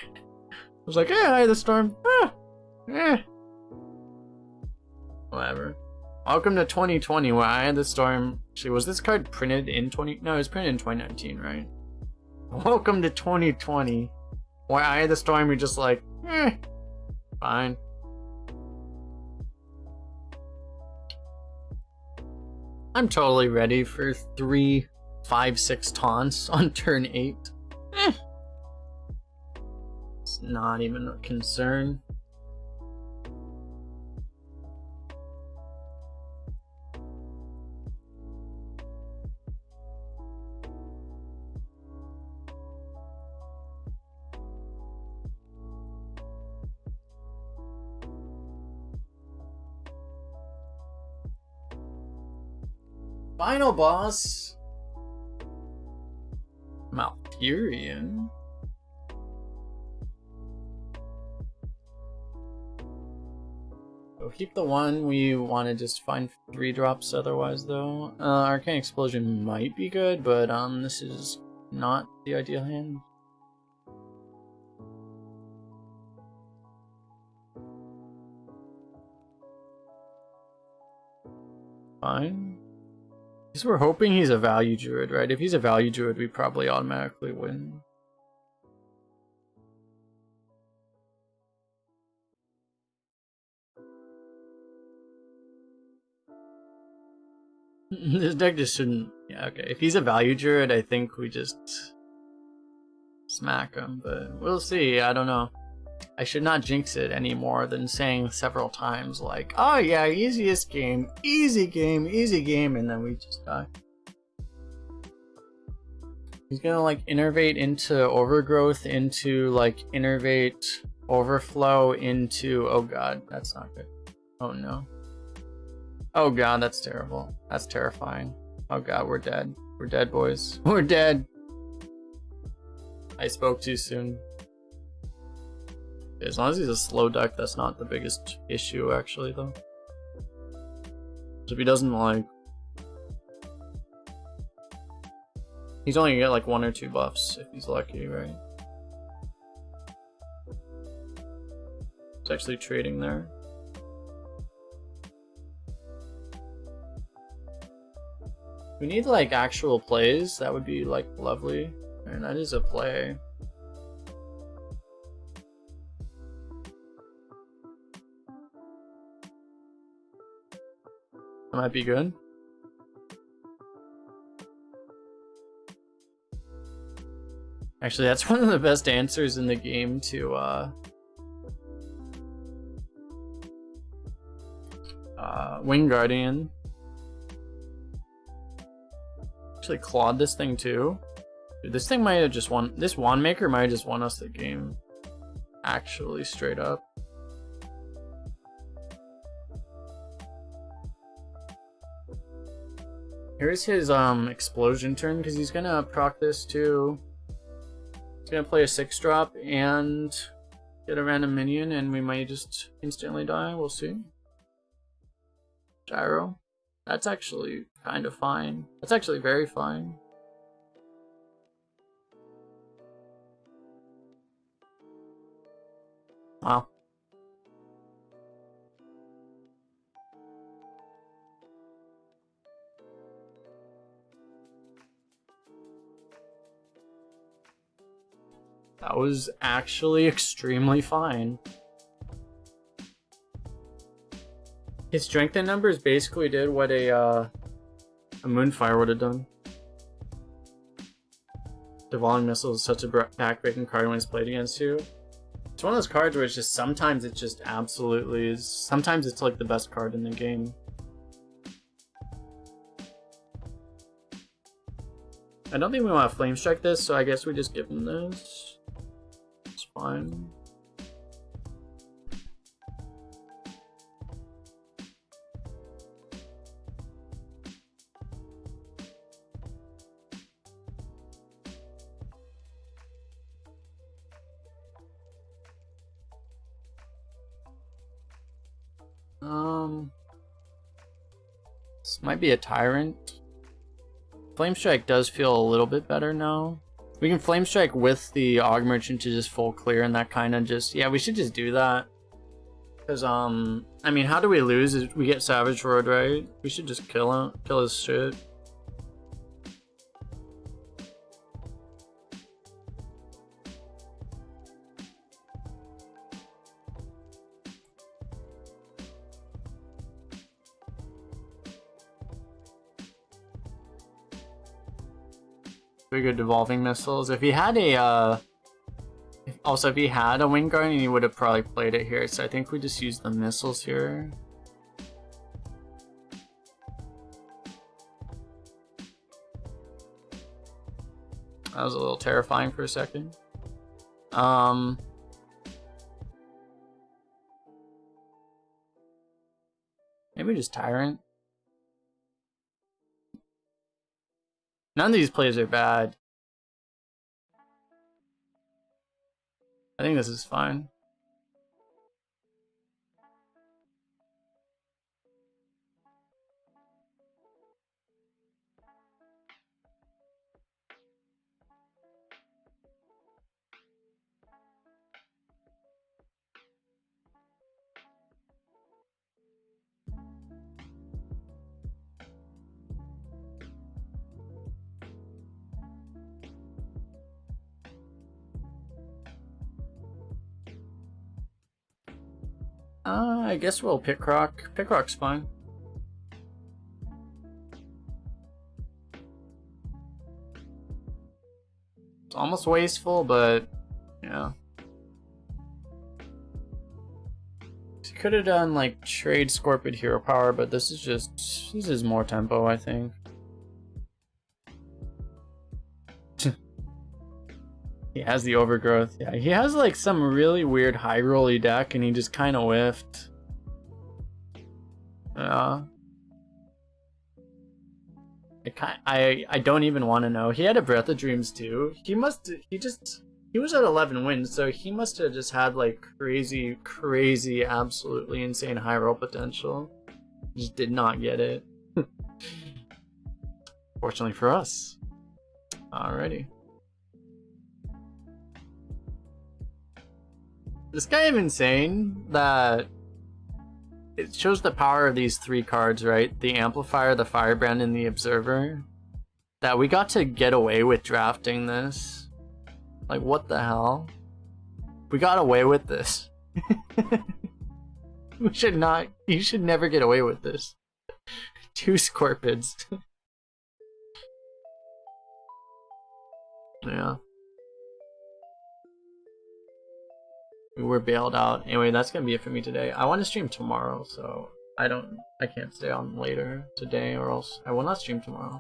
was like, hey, Eye of the Storm. Whatever. Welcome to 2020, where Eye of the Storm... Actually, was this card printed in 20... No, it was printed in 2019, right? Welcome to 2020, where Eye of the Storm, you're just like, fine. I'm totally ready for 3, 5, 6 taunts on turn 8. It's not even a concern. Final boss, Malfurion. We'll keep the one. We want to just find 3 drops otherwise, though. Arcane Explosion might be good, but this is not the ideal hand. Fine. Because we're hoping he's a value druid, right? If he's a value druid, we probably automatically win. This deck just shouldn't... Yeah, okay. If he's a value druid, I think we just smack him, but we'll see. I don't know. I should not jinx it any more than saying several times like, oh yeah, easiest game, easy game, and then we just die. He's gonna like innervate into overgrowth, into like innervate overflow into... Oh god, that's not good. Oh no. Oh god, that's terrible. That's terrifying. Oh god, we're dead. We're dead, boys. We're dead. I spoke too soon. As long as he's a slow deck, that's not the biggest issue, actually, though. So if he doesn't, like... He's only gonna get, like, 1 or 2 buffs, if he's lucky, right? He's actually trading there. We need like actual plays. That would be like lovely. And that is a play. That might be good. Actually, that's one of the best answers in the game to Wing Guardian. Actually clawed this thing too. Dude, this thing might have just won. This Wand Maker might have just won us the game. Actually, straight up. Here's his explosion turn because he's gonna proc this too. He's gonna play a 6-drop and get a random minion, and we might just instantly die. We'll see. Gyro. That's actually kind of fine. That's actually very fine. Wow. That was actually extremely fine. His strength in numbers basically did what a Moonfire would have done. Devolving Missile is such a backbreaking card when it's played against you. It's one of those cards where it's just sometimes it just absolutely is. Sometimes it's like the best card in the game. I don't think we want to Flame Strike this, so I guess we just give him this. It's fine. This might be a Tyrant. Flame Strike does feel a little bit better now. We can Flame Strike with the Aug Merchant to just full clear, and that kind of just, yeah, we should just do that. Because, I mean, how do we lose? We get Savage Road, right? We should just kill him, kill his shit. Pretty good Devolving Missiles. If he had a, also if he had a Wing Guardian, he would have probably played it here. So I think we just use the missiles here. That was a little terrifying for a second. Maybe just Tyrant. None of these plays are bad. I think this is fine. I guess we'll pick Rock. Pick Rock's fine. It's almost wasteful, but yeah. He could have done like trade Scorpid Hero Power, but this is more tempo, I think. He has the Overgrowth. Yeah, he has like some really weird high rolly deck, and he just kind of whiffed. Yeah. I don't even want to know. He had a Breath of Dreams too. He was at 11 wins, so he must have just had like crazy, absolutely insane high roll potential. Just did not get it. Fortunately for us. Alrighty. This guy is insane that it shows the power of these three cards, right? The Amplifier, the Firebrand, and the Observer. that we got to get away with drafting this. Like, what the hell? We got away with this. We should not. You should never get away with this. 2 Scorpids. Yeah. We were bailed out. Anyway, that's gonna be it for me today. I want to stream tomorrow, so I can't stay on later today, or else I will not stream tomorrow.